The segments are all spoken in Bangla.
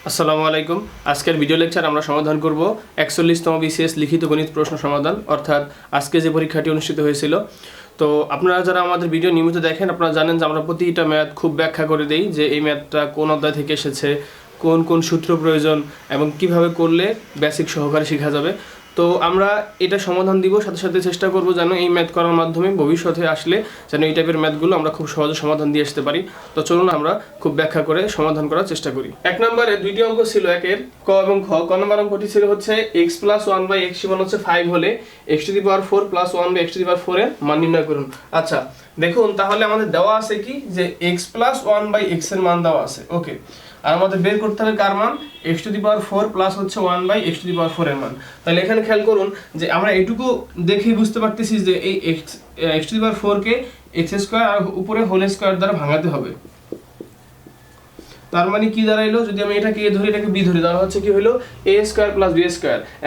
আসসালামু আলাইকুম। আজকের ভিডিও লেকচার আমরা সমাধান করব 41তম বিসিএস লিখিত গণিত প্রশ্ন সমাধান, অর্থাৎ আজকে যে পরীক্ষাটি অনুষ্ঠিত হয়েছিল। তো আপনারা যারা আমাদের ভিডিও নিয়মিত দেখেন, আপনারা জানেন যে আমরা প্রতিটা ম্যাথ খুব ব্যাখ্যা করে দেই, যে এই ম্যাথটা কোন অধ্যায় থেকে এসেছে, কোন কোন সূত্র প্রয়োজন এবং কিভাবে করলে বেসিক সহকারে শেখা যাবে। তো আমরা এটা সমাধান দিব, সাথে সাথে চেষ্টা করব যেন এই ম্যাথ করার মাধ্যমে ভবিষ্যতে আসলে যেন এই টাইপের ম্যাথগুলো আমরা খুব সহজে সমাধান দিয়ে আসতে পারি। তো চলুন আমরা খুব ব্যাখ্যা করে সমাধান করার চেষ্টা করি। এক নম্বরে দুইটি অঙ্ক ছিল, একের ক এবং খ। ক নম্বর অঙ্কটি ছিল হচ্ছে x + 1/x সমান হচ্ছে 5 হলে x⁴ + 1/x⁴ এর মান নির্ণয় করুন। আচ্ছা দেখুন, তাহলে আমাদের দেওয়া আছে কি যে x + 1/x এর মান দেওয়া আছে, ওকে। আর আমাদের বের করতে হবে কার মান, x⁴ প্লাস হচ্ছে 1/x⁴ এর মান। তাহলে এখানে খেয়াল করুন যে আমরা এইটুকু দেখেই বুঝতে পারতেছি যে এই x⁴ কে x² আর উপরে হোল স্কয়ার দ্বারা ভাঙাতে হবে। তার মানে কি দাঁড়াইলো, যদি আমি এটাকে a ধরি এটাকে b ধরি, তাহলে হচ্ছে কি হলো a² + b²।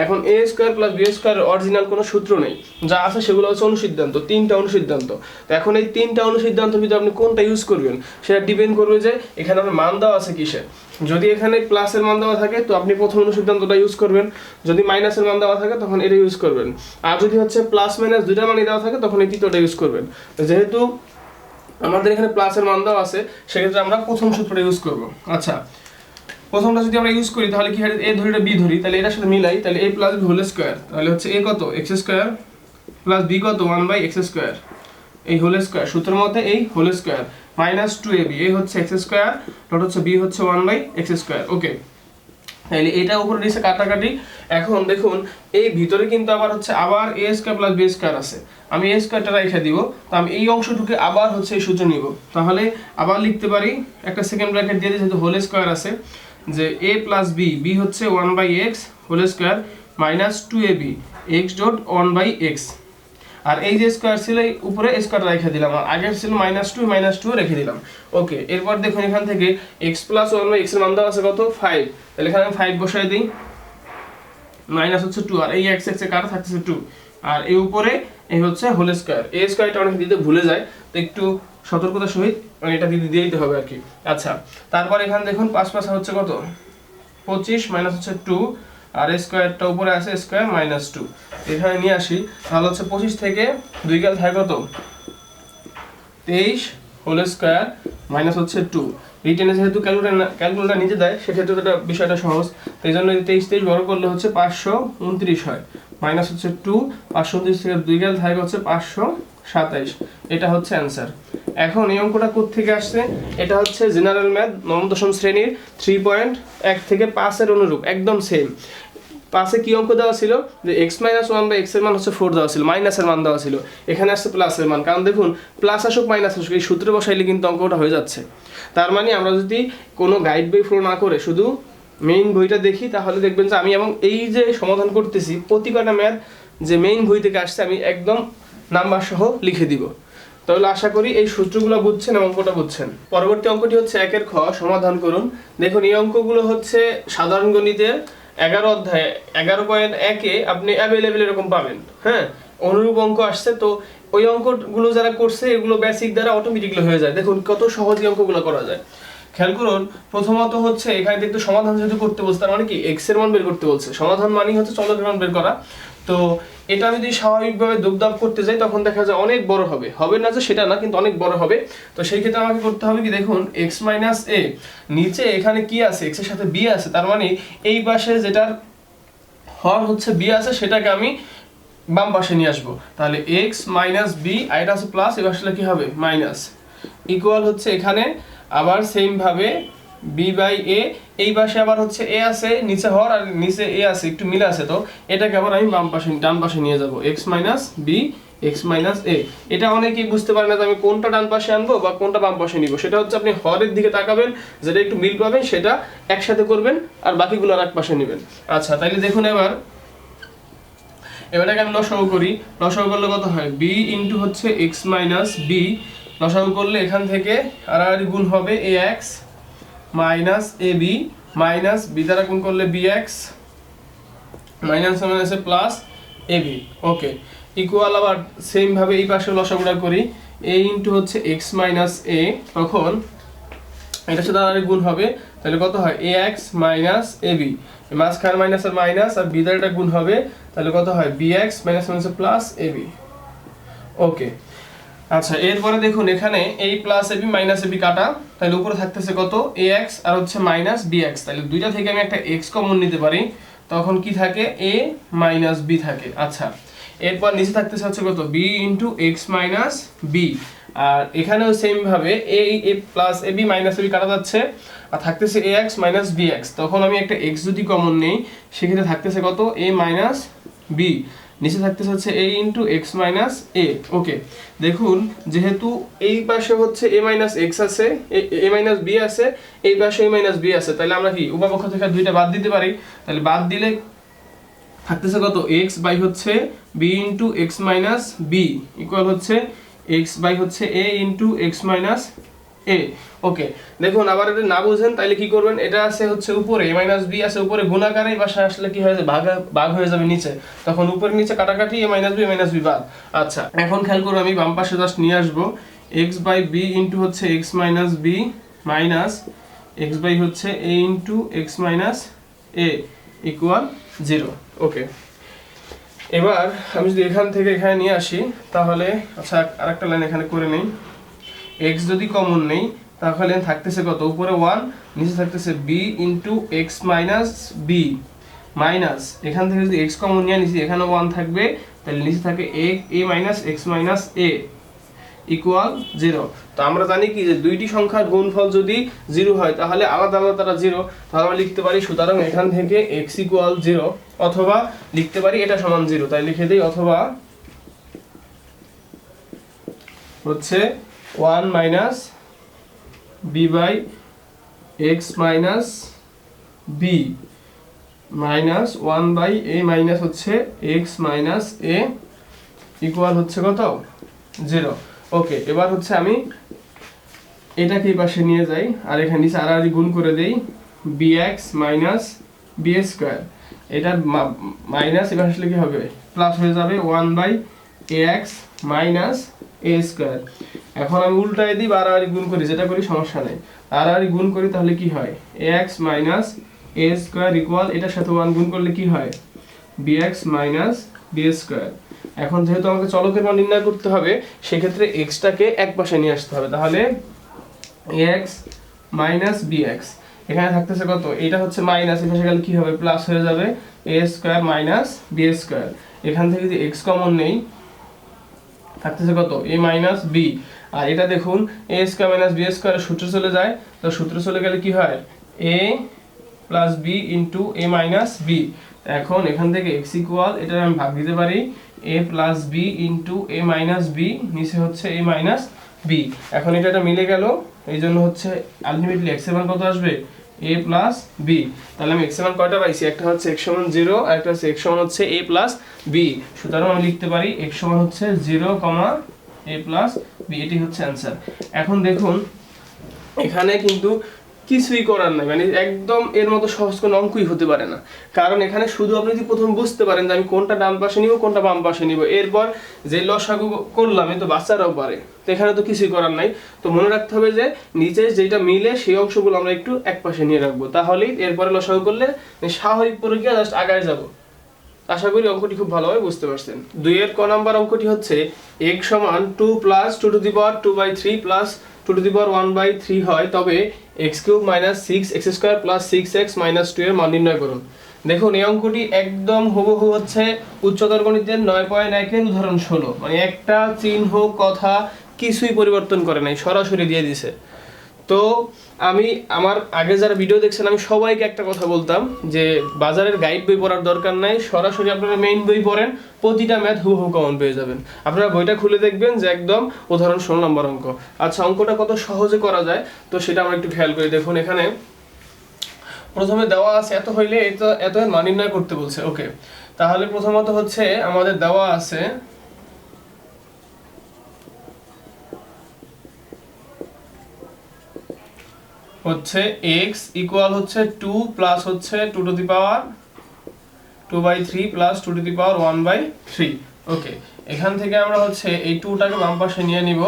এখন a² + b² এর অরিজিনাল কোনো সূত্র নেই, যা আছে সেগুলো হচ্ছে অনুসিদ্ধান্ত, তিনটা অনুসিদ্ধান্ত। তো এখন এই তিনটা অনুসিদ্ধান্তের ভিতরে আপনি কোনটা ইউজ করবেন সেটা ডিপেন্ড করবে যে এখানে আপনার মান দেওয়া আছে কিসের। যদি এখানে প্লাসের মান দেওয়া থাকে তো আপনি প্রথম অনুসিদ্ধান্তটা ইউজ করবেন, যদি মাইনাসের মান দেওয়া থাকে তখন এটা ইউজ করবেন, আর যদি হচ্ছে প্লাস মাইনাস দুইটার মানই দেওয়া থাকে তখন এই তৃতীয়টা ইউজ করবেন। যেহেতু আমাদের এখানে প্লাসের মান দেওয়া আছে সেক্ষেত্রে আমরা প্রথম সূত্রটা ইউজ করব। আচ্ছা, প্রথমটা যদি আমরা ইউজ করি তাহলে কি হয়, a ধরি b ধরি, তাহলে এটার সাথে মিলাই, তাহলে a + b হোল স্কয়ার, তাহলে হচ্ছে a কত x² + b কত 1/x², এই হোল স্কয়ার সূত্রের মধ্যে এই হোল স্কয়ার -2ab, a হচ্ছে x² ডট হচ্ছে b হচ্ছে 1/x², ওকে। তাহলে এটা উপরে নিচে কাটাকাটি। এখন দেখুন এই ভিতরে কিন্তু আবার হচ্ছে আবার a² + b² আছে, আমি a² টা রেখে দিব, তো আমি এই অংশটুকু আবার হচ্ছে এই সূত্র নিব। তাহলে আবার লিখতে পারি, একটা সেকেন্ড ব্র্যাকেট দিয়ে দিই যেহেতু হোল স্কয়ার আছে, যে a + b, b হচ্ছে 1/x whole square -2ab x dot 1/x, আর এই যে স্কয়ার ছিল এই উপরে স্কয়ার রেখে দিলাম, আর আগের ছিল -2 রেখে দিলাম, ওকে। এরপর দেখুন এখান থেকে x + 1/x এর মান দেওয়া আছে কত 5, তাহলে এখানে আমি 5 বসাই দিই, মাইনাস হচ্ছে 2, আর এই x এ কাটা থাকতেছে 2, আর এই উপরে এই হচ্ছে হোল স্কয়ার। এই স্কয়ারটা অনেক দিতে ভুলে যায়, তো একটু সতর্কতার সহিত এটা দিয়ে দিতে হবে আর কি। আচ্ছা, তারপর এখানে দেখুন 5 5 হচ্ছে কত 25 মাইনাস হচ্ছে 2, আর স্কয়ারটা উপরে আছে স্কয়ার -2, এখানে নিয়ে আসি, তাহলে হচ্ছে 25 থেকে 2 গেল থাকে কত 23 হোল স্কয়ার মাইনাস হচ্ছে 2। রিটেনে যেহেতু ক্যালকুলেটর নিচে দেয় সেক্ষেত্রে এটা বিষয়টা সহজ, এই জন্য 23 বড় করলে হচ্ছে 529 হয়, মাইনাস হচ্ছে 2, 529 থেকে 2 গেল থাকে হচ্ছে 527, এটা হচ্ছে অ্যান্সার। এখন এই অঙ্কটা কোথা থেকে আসছে, এটা হচ্ছে জেনারেল ম্যাথ নবম দশম শ্রেণীর 3.1 থেকে 5 এর অনুরূপ, একদম সেম। পাশে কি অঙ্ক দেওয়া ছিল যে x - 1/x এর মান হচ্ছে 4 দেওয়া ছিল, মাইনাসের মান দেওয়া ছিল, এখানে আসছে প্লাসের মান, কারণ দেখুন প্লাস আসুক মাইনাস আসুক এই সূত্রে বসাইলে কিন্তু অঙ্কটা হয়ে যাচ্ছে। তার মানে আমরা যদি কোনো গাইড বই ফলো না করে শুধু মেইন বইটা দেখি তাহলে দেখবেন যে আমি এবং এই যে সমাধান করতেছি প্রতিটা ম্যাথ যে মেইন বই থেকে আসছে আমি একদম নাম্বার সহ লিখে দিব। তাহলে আশা করি এই সূত্রগুলো বুঝছেন এবং অঙ্কটা বুঝছেন। পরবর্তী অঙ্কটি হচ্ছে 1 এর খ, সমাধান করুন। দেখুন এই অঙ্কগুলো হচ্ছে সাধারণ গণিতের 11 অধ্যায়ে 11.1 এ আপনি অ্যাভেলেবল এরকম পাবেন, হ্যাঁ, অনুরূপ অঙ্ক আসছে। তো ওই অঙ্কগুলো যারা করছে এগুলো বেসিক দ্বারা অটোমেটিক্যালি হয়ে যায়। দেখুন কত সহজে অঙ্কগুলো করা যায়। খেয়াল করুন, প্রথমত হচ্ছে এখানে দেখতে সমাধান যেহেতু করতে বলছে, তার মানে কি x এর মান বের করতে বলছে, সমাধান মানেই হচ্ছে চলকের মান বের করা। তো এটা আমি যদি স্বাভাবিকভাবে দুবদাব করতে যাই তখন দেখা যায় অনেক বড় হবে, হবে না যে সেটা না, কিন্তু অনেক বড় হবে। তো সেই ক্ষেত্রে আমাকে করতে হবে কি, দেখুন x - a, নিচে এখানে কি আছে x এর সাথে b আছে, তার মানে এই পাশে যেটার হর হচ্ছে b আছে সেটাকে আমি বাম পাশে নিয়ে আসবো, তাহলে x - b, আর এটা আছে প্লাস, এই পাশে কি হবে মাইনাস, ইকুয়াল হচ্ছে এখানে আবার সেম ভাবে b/a, এই পাশে আবার হচ্ছে a আছে নিচে হর আর নিচে a আছে একটু মিলে আছে, তো এটাকে আবার আমি বাম পাশে ডান পাশে নিয়ে যাব, x - b x - a। এটা অনেকেই বুঝতে পারে না যে আমি কোনটা ডান পাশে আনবো বা কোনটা বাম পাশে নিব, সেটা হচ্ছে আপনি হরের দিকে তাকাবেন, যেটা একটু মিল পাবেন সেটা একসাথে করবেন আর বাকিগুলো আর এক পাশে নেবেন। আচ্ছা, তাইলে দেখুন এবারটাকে আমি লসাগু করি, লসাগু করলে কত হয় b ইনটু হচ্ছে x - b, লসাগু করলে এখান থেকে আর গুণ হবে ax minus ab minus b দ্বারা গুণ করলে bx মাইনাস মাইনাসে প্লাস ab, ওকে, ইকুয়াল আবার সেম ভাবে এই পাশে লসাগুটা করি, a ইনটু হচ্ছে x - a, তখন এটার সাথে আর গুণ হবে, তাহলে কত হয় ax মাইনাস ab, মাঝখানে মাইনাস আর মাইনাস আর বি দ্বারা এটা গুণ হবে, তাহলে কত হয় bx minus minus plus ab। ওকে, আচ্ছা এরপরে দেখুন এখানে এই প্লাস ab মাইনাস ab কাটা, তাহলে উপরে থাকতেছে কত ax আর হচ্ছে মাইনাস bx, তাহলে দুইটা থেকে আমি একটা x কমন নিতে পারি, তখন কি থাকে a মাইনাস b থাকে। আচ্ছা এরপর নিচে থাকতেছে হচ্ছে কত b into x minus b, আর এখানেও সেম ভাবে a plus ab minus ab কাটা যাচ্ছে আর থাকতেছে ax মাইনাস bx, তখন আমি একটা x যদি কমন নেই সেক্ষেত্রে থাকতেছে কত a মাইনাস b, নিচে থাকতেছে হচ্ছে a into x minus A. Okay, দেখুন যেহেতু এই পাশে হচ্ছে a মাইনাস এক্স আছে, a মাইনাস বি আছে, এই পাশে a মাইনাস বি আছে, তাহলে আমরা কি উভয়পক্ষ থেকে দুইটা বাদ দিতে পারি, তাহলে বাদ দিলে থাকতেছে কত x বাই হচ্ছে b into x minus B equal হচ্ছে x বাই হচ্ছে a into x minus A. Okay, দেখুন আবার এটা না বুঝেন তাহলে কি করবেন, এটা আছে হচ্ছে উপরে a মাইনাস বি আছে উপরে গুণাকারে, এই পাশে আসলে কি হয়ে যাবে ভাগ হয়ে যাবে নিচে, তখন উপরে নিচে কাটাকাটি a মাইনাস বি বাদ। আচ্ছা এখন খেয়াল করো আমি বাম পাশে জাস্ট নিয়ে আসবো x বাই বি ইন্টু হচ্ছে x minus B minus x by হচ্ছে a into x minus A equal 0। Okay, এবার আমি যদি এখান থেকে এখানে নিয়ে আসি তাহলে আচ্ছা আরেকটা লাইন এখানে করে নেই, x যদি কমন নেই তাহলে থাকতেছে কত উপরে 1, নিচে থাকতেছে b into x minus B minus এখান থেকে যদি x কমন নিয়ে নিচে এখানে 1 থাকবে, তাহলে নিচে থাকে a minus x minus A equal 0। তো আমরা জানি কি যে দুইটি সংখ্যার গুণফল যদি 0 হয় তাহলে আলাদা আলাদা তারা 0, তাহলে আমরা লিখতে পারি সুতরাং এখান থেকে x ইকুয়াল 0, অথবা লিখতে পারি এটা সমান 0, তাই লিখে দেই অথবা হচ্ছে 1 minus b by x minus B minus 1 by a minus হচ্ছে এক্স মাইনাস এ ইকুয়াল হচ্ছে কত 0। ওকে, এবার হচ্ছে আমি এটাকে এই পাশে নিয়ে যাই আর এখানে নিচে আর গুণ করে দেই bx মাইনাস b স্কয়ার, এটা মাইনাস এবার আসলে কি হবে প্লাস হয়ে যাবে 1 by ax minus a square. এখন আমি উল্টায় দিই আর গুণ করি, যেটা করি সমস্যা নেই, আর গুণ করি তাহলে কি হয় ax minus a square equal এটার সাথে 1 গুণ করলে কি হয় bx মাইনাস b স্কয়ার। এখন যেহেতু আমাকে চলকের মান নির্ণয় করতে হবে সেক্ষেত্রে x টাকে এক পাশে নিয়ে আসতে হবে, তাহলে ax মাইনাস bx এখানে থাকতেছে কত, এটা হচ্ছে মাইনাস এই পাশে গেলে কি হবে প্লাস হয়ে যাবে a square minus b square, এখান থেকে যদি x কমন নেই থাকতেছে কত a মাইনাস b, আর এটা দেখুন a স্কয়ার মাইনাস b স্কয়ারের সূত্র চলে যায়, তো সূত্র চলে গেলে কি হয় a plus b into a minus b। এখন এখান থেকে x ইকুয়াল এটা আমি ভাগ দিতে পারি a plus b into a minus b, নিচে হচ্ছে a মাইনাস b। এখন এটা মিলে গেল, এই জন্য হচ্ছে আলটিমেটলি x এর মান কত আসবে a প্লাস b। তাহলে আমি x এর মান কয়টা পাইছি, একটা হচ্ছে x সমান 0 আর একটা হচ্ছে x সমান হচ্ছে a প্লাস b, সুতরাং আমি লিখতে পারি x সমান হচ্ছে 0, a প্লাস b, এটি হচ্ছে অ্যান্সার। এখন দেখুন এখানে কিন্তু কিছুই করার নাই, মানে একদম এর মতো সহজ কোনো অঙ্কই হতে পারে না, কারণ এখানে শুধু আপনি যদি প্রথম বুঝতে পারেন যে আমি কোনটা ডান পাশে নিব কোনটা বাম পাশে নিব, এরপর যে লসাগু করলাম এ তো বাচ্চারাও পারে, তো এখানে তো কিছুই করার নাই। তো মনে রাখতে হবে যে নিচে যেটা মিলে সেই অংশগুলো আমরা একটু এক পাশে নিয়ে রাখবো, তাহলেই এরপরে লসাগু করলে স্বাভাবিক প্রক্রিয়া জাস্ট আগায় যাব। আশা করি অঙ্কটি খুব ভালোভাবে বুঝতে পারছেন। 2 এর ক নাম্বার অঙ্কটি হচ্ছে x সমান 2 plus 2 to the power 2/3 plus 2 to the power 1/3 হয়, তবে x cube minus 6x square plus 6x minus 2 এর মান নির্ণয় করুন। দেখুন এই অঙ্কটি একদম হুবহু হচ্ছে উচ্চতর গণিতের 9.1 এর উদাহরণ 16, মানে একটা চিহ্ন কথা কিছুই পরিবর্তন করে নাই, সরাসরি দিয়ে দিছে। তো আমি আমার আগে যারা ভিডিও দেখছেন আমি সবাইকে একটা কথা বলতাম যে বাজারের গাইড বই পড়ার দরকার নাই, সরাসরি আপনারা মেইন বই পড়েন, প্রতিটা ম্যাথ হুবহু কমন পেয়ে যাবেন। আপনারা বইটা খুলে দেখবেন যে একদম উদাহরণ 16 নম্বর অঙ্ক। আচ্ছা অঙ্কটা কত সহজে করা যায় তো সেটা আমরা একটু খেয়াল করি। দেখুন এখানে প্রথমে দেওয়া আছে এত হইলে এত মান নির্ণয় করতে বলছে। ওকে, তাহলে প্রথমত হচ্ছে আমাদের দেওয়া আছে হচ্ছে x ইকুয়াল হচ্ছে 2 প্লাস হচ্ছে 2 to the power 2/3 plus 2 to the power 1/3। Okay, এখান থেকে আমরা হচ্ছে এই 2টাকে বাম পাশে নিয়ে নিব,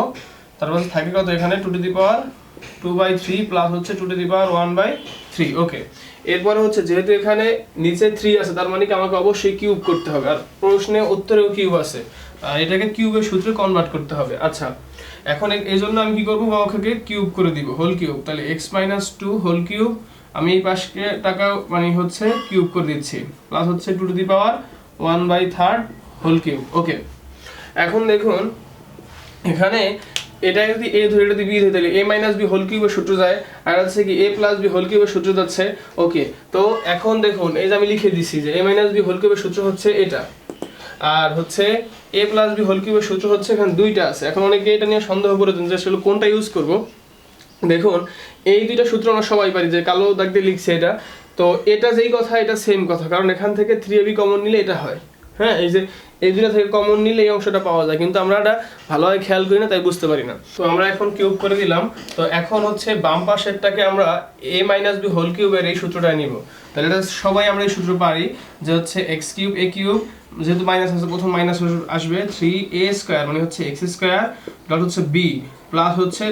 তারপর থাকে কত এখানে 2 টু দি পাওয়ার 2/3 প্লাস হচ্ছে 2 টু দি পাওয়ার 1/3। 3 ওকে। এরপরে হচ্ছে যেহেতু এখানে নিচে 3 আছে তার মানে কি আমাকে অবশ্যই কিউব করতে হবে, আর প্রশ্নে উত্তরেও কিউব আছে, আর এটাকে কিউবের সূত্রে কনভার্ট করতে হবে। আচ্ছা এখন এই জন্য আমি কি করবো, বাবাকে কিউব করে দিব, হোল কিউব, তাহলে x-2 হোল কিউব, আমি এই পাশে টাকা মানে হচ্ছে কিউব করে দিচ্ছি, প্লাস হচ্ছে 2^1/3 হোল কিউব ওকে। এখন দেখুন এখানে এটা যদি a ধরে, এটা যদি b ধরে, তাহলে a - b হোল কিউবের সূত্র যায়, আর হচ্ছে কি a + b হোল কিউবের সূত্র যাচ্ছে ওকে। তো এখন দেখুন এই যে আমি লিখে দিছি যে a - b হোল কিউবের সূত্র হচ্ছে এটা, আর হচ্ছে a + b হোল কিউবের সূত্র হচ্ছে এখানে দুইটা আছে। এখন অনেকে এটা নিয়ে সন্দেহ করেছেন যে আসলে কোনটা ইউজ করব। দেখুন এই দুইটা সূত্র আমরা সবাই পারি, যে কালো দাগ দিয়ে লিখছে এটা, তো এটা যেই কথা এটা সেম কথা, কারণ এখান থেকে 3ab কমন নিলে এটা হয়, হ্যাঁ এই যে এই দুইটা থেকে কমন নিলে এই অংশটা পাওয়া যায়, কিন্তু আমরা এটা ভালোভাবে খেয়াল করি না তাই বুঝতে পারি না। তো আমরা এখন কিউব করে দিলাম। তো এখন হচ্ছে বাম পাশেরটাকে আমরা a - b হোল কিউবের এই সূত্রটা নিব, তাহলে এটা সবাই আমরা এই সূত্র পারি যে হচ্ছে x³ a³ যেহেতু মাইনাস আছে প্রথম মাইনাস আসবে 3a² মানে হচ্ছে x² ডট হচ্ছে b প্লাস হচ্ছে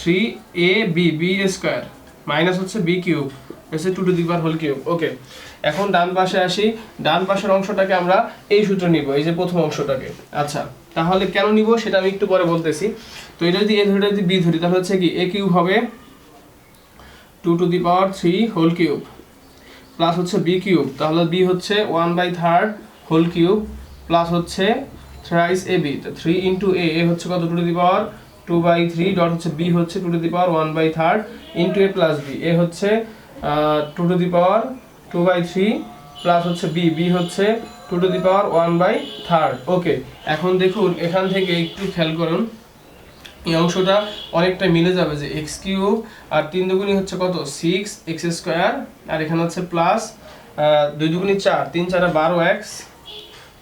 3ab b² মাইনাস হচ্ছে b³ হচ্ছে 2^3 হোল কিউব ওকে। এখন ডান পাশে আসি, ডান পাশের অংশটাকে আমরা এই সূত্র নিব, এই যে প্রথম অংশটাকে। আচ্ছা তাহলে কেন নিব সেটা আমি একটু পরে বলতেছি। তো এটা যদি a ধরি, এটা যদি b ধরি, তাহলে হচ্ছে কি a³ হবে 2^3 হোল কিউব প্লাস হচ্ছে b³ তাহলে b হচ্ছে 1/3 হোল কিউব প্লাস হচ্ছে thrice ab, 3 * a হচ্ছে কত 2^2/3 ডট হচ্ছে b হচ্ছে 2^1/3 * a + b, a হচ্ছে 2^2/3 প্লাস হচ্ছে b হচ্ছে 2^1/3 ওকে। এখন দেখুন এখান থেকে একটু খেয়াল করুন, এই অংশটা অনেকটা মিলে যাবে, যে x³ আর 3 দুগুণী হচ্ছে কত 6x², আর এখানে হচ্ছে প্লাস 2 দুগুণী 4, 3 × 4 = 12x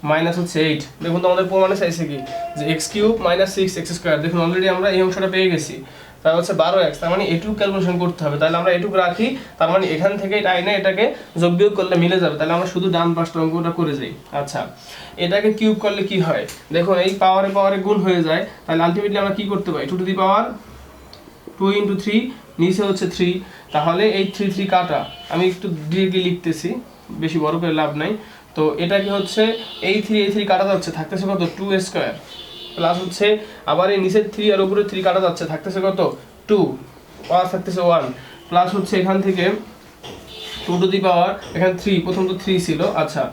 মাইনাস হচ্ছে 8। দেখুন তো আমাদের প্রমাণে চাইছে কি যে x³ - 6x², দেখুন অলরেডি আমরা এই অংশটা পেয়ে গেছি, তার হচ্ছে 12x, তার মানে এটুকু ক্যালকুলেশন করতে হবে, তাহলে আমরা এটুকু রাখি, তার মানে এখান থেকে এটা আইনে এটাকে যোগ বিয়োগ করলে মিলে যাবে, তাহলে আমরা শুধু ডান পাশটা অঙ্কটা করে যাই। আচ্ছা এটাকে কিউব করলে কি হয়, দেখুন এই পাওয়ারে পাওয়ারে গুণ হয়ে যায়, তাহলে আলটিমেটলি আমরা কি করতে পারি 2^2 × 3 নিচে হচ্ছে 3, তাহলে এই 3 3 কাটা, আমি একটু ডিরেক্টলি লিখতেছি বেশি বড় করে লাভ নাই। তো এটাকে হচ্ছে এই 3 কাটা যাচ্ছে, থাকতেছে কত 2² প্লাস হচ্ছে আবার এই নিচের 3 আর উপরে 3 কাটা যাচ্ছে, থাকতেছে কত 2 পাওয়ার থাকতেছে 1 প্লাস হচ্ছে এখান থেকে 2^, এখানে 3 প্রথম তো 3 ছিল, আচ্ছা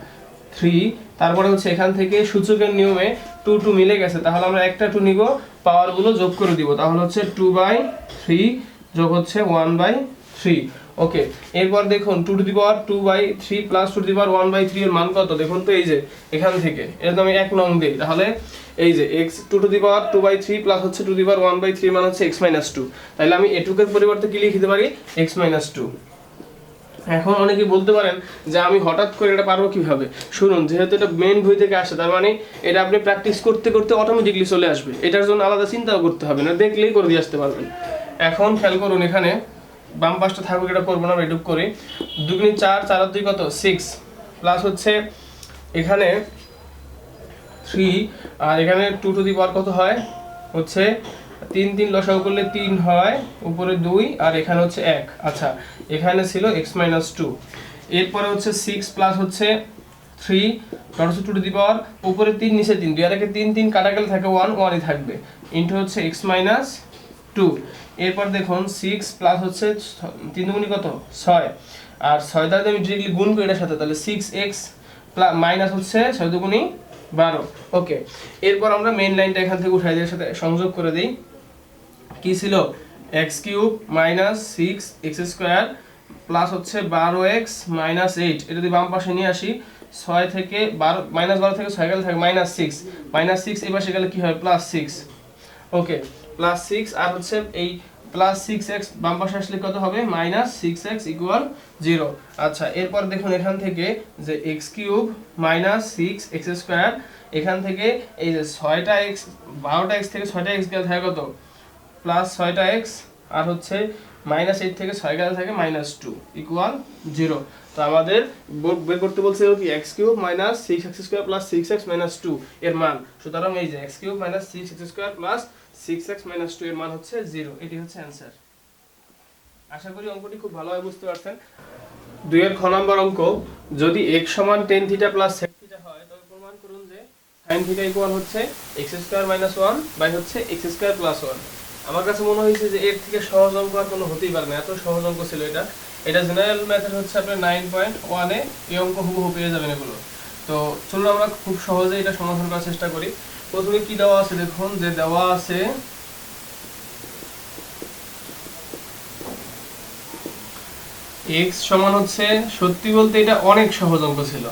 3, তারপরে হচ্ছে এখান থেকে সূচকের নিয়মে 2 2 মিলে গেছে, তাহলে আমরা একটা 2 নিব, পাওয়ারগুলো যোগ করে দিব, তাহলে হচ্ছে 2/3 যোগ হচ্ছে 1/3 ওকে। এরপর দেখুন 2^2/3 প্লাস 2^1/3 এর মান কত, দেখুন তো এই যে এখান থেকে এর আমি 1 নং দেই, তাহলে এই যে x 2^2/3 প্লাস হচ্ছে 2^1/3 মান হচ্ছে x-2, তাহলে আমি এটুকের পরিবর্তে কি লিখতে পারি x-2। এখন অনেকেই বলতে পারেন যে আমি হঠাৎ করে এটা পারবো কিভাবে, শুনুন যেহেতু এটা মেইন বই থেকে আসে, তার মানে এটা আপনি প্র্যাকটিস করতে করতে অটোমেটিকলি চলে আসবে, এটার জন্য আলাদা চিন্তাও করতে হবে না, দেখলেই করে দিয়ে আসতে পারবেন। এখন খেয়াল করুন এখানে বাম পাশটা থাকবে, এটা করবো না, আমরা এটুক করি, 2 × 4 4 আর 2 কত 6 প্লাস হচ্ছে এখানে 3 আর এখানে 2^, কত হয় হচ্ছে 3 3 লসাগু করলে 3 হয়, উপরে 2 আর এখানে হচ্ছে 1। আচ্ছা এখানে ছিল x-2, এরপরে হচ্ছে 6 প্লাস হচ্ছে 3 ডট হচ্ছে 2^, উপরে 3 নিচে 3, 2 আর 3 3 কাটা গেলে থাকে 1 1ই থাকবে, ইনটু হচ্ছে x-2। এরপর দেখুন 6 প্লাস হচ্ছে 3 দুগুণী কত 6, আর 6 দ্বারা আমি ডিরেক্টলি গুণ করি এটার সাথে, তাহলে 6x প্লাস মাইনাস হচ্ছে 6 দুগুণী 12 ওকে। এরপর আমরা মেইন লাইনটা এখান থেকে উঠাই দিয়ে সাথে সংযোগ করে দিই, কি ছিল x³ - 6x² প্লাস হচ্ছে 12x - 8, এটা যদি বাম পাশে নিয়ে আসি 6 থেকে 12 -12 থেকে 6 গেলে থাকে -6, -6 এই পাশে গেলে কি হয় +6 ওকে, +6 আর হচ্ছে এই +6x বাম পাশে আসলে কত হবে -6x = 0। আচ্ছা এরপর দেখুন এখান থেকে যে x³ - 6x², এখান থেকে এই যে 6টা x 12টা x থেকে 6টা x গেলে থাকে কত +6টা x, আর হচ্ছে -8 থেকে 6 গেলে থাকে -2 = 0। তো আমাদের বের করতে বলছে কি x³ - 6x² + 6x - 2 এর মান, সুতরাং এই যে x³ - 6x² + 6x - 2 এর মান হচ্ছে 0, এটি হচ্ছে অ্যানসার। আশা করি অঙ্কটি খুব ভালোভাবে বুঝতে পারছেন। 2 এর খ নম্বর অঙ্ক, যদি x সমান tan theta plus sec theta হয় তবে প্রমাণ করুন যে sin থিটা ইকুয়াল হচ্ছে x স্কয়ার মাইনাস 1 বাই হচ্ছে x স্কয়ার প্লাস 1। আমার কাছে মনে হয়েছে যে এর থেকে সহজ অঙ্ক আর কোনো হতেই পারে না, এত সহজ অঙ্ক ছিল এটা। এটা জেনারেল মেথড হচ্ছে আপনার 9.1 এ এই অঙ্ক হুবহু পেয়ে যাবেন এগুলো। তো চলুন আমরা খুব সহজে এটা সমাধান করার চেষ্টা করি। প্রথমে কি দেওয়া আছে দেখুন, যে দেওয়া আছে x সমান হচ্ছে, সত্যি বলতে এটা অনেক সহজ অঙ্ক ছিল,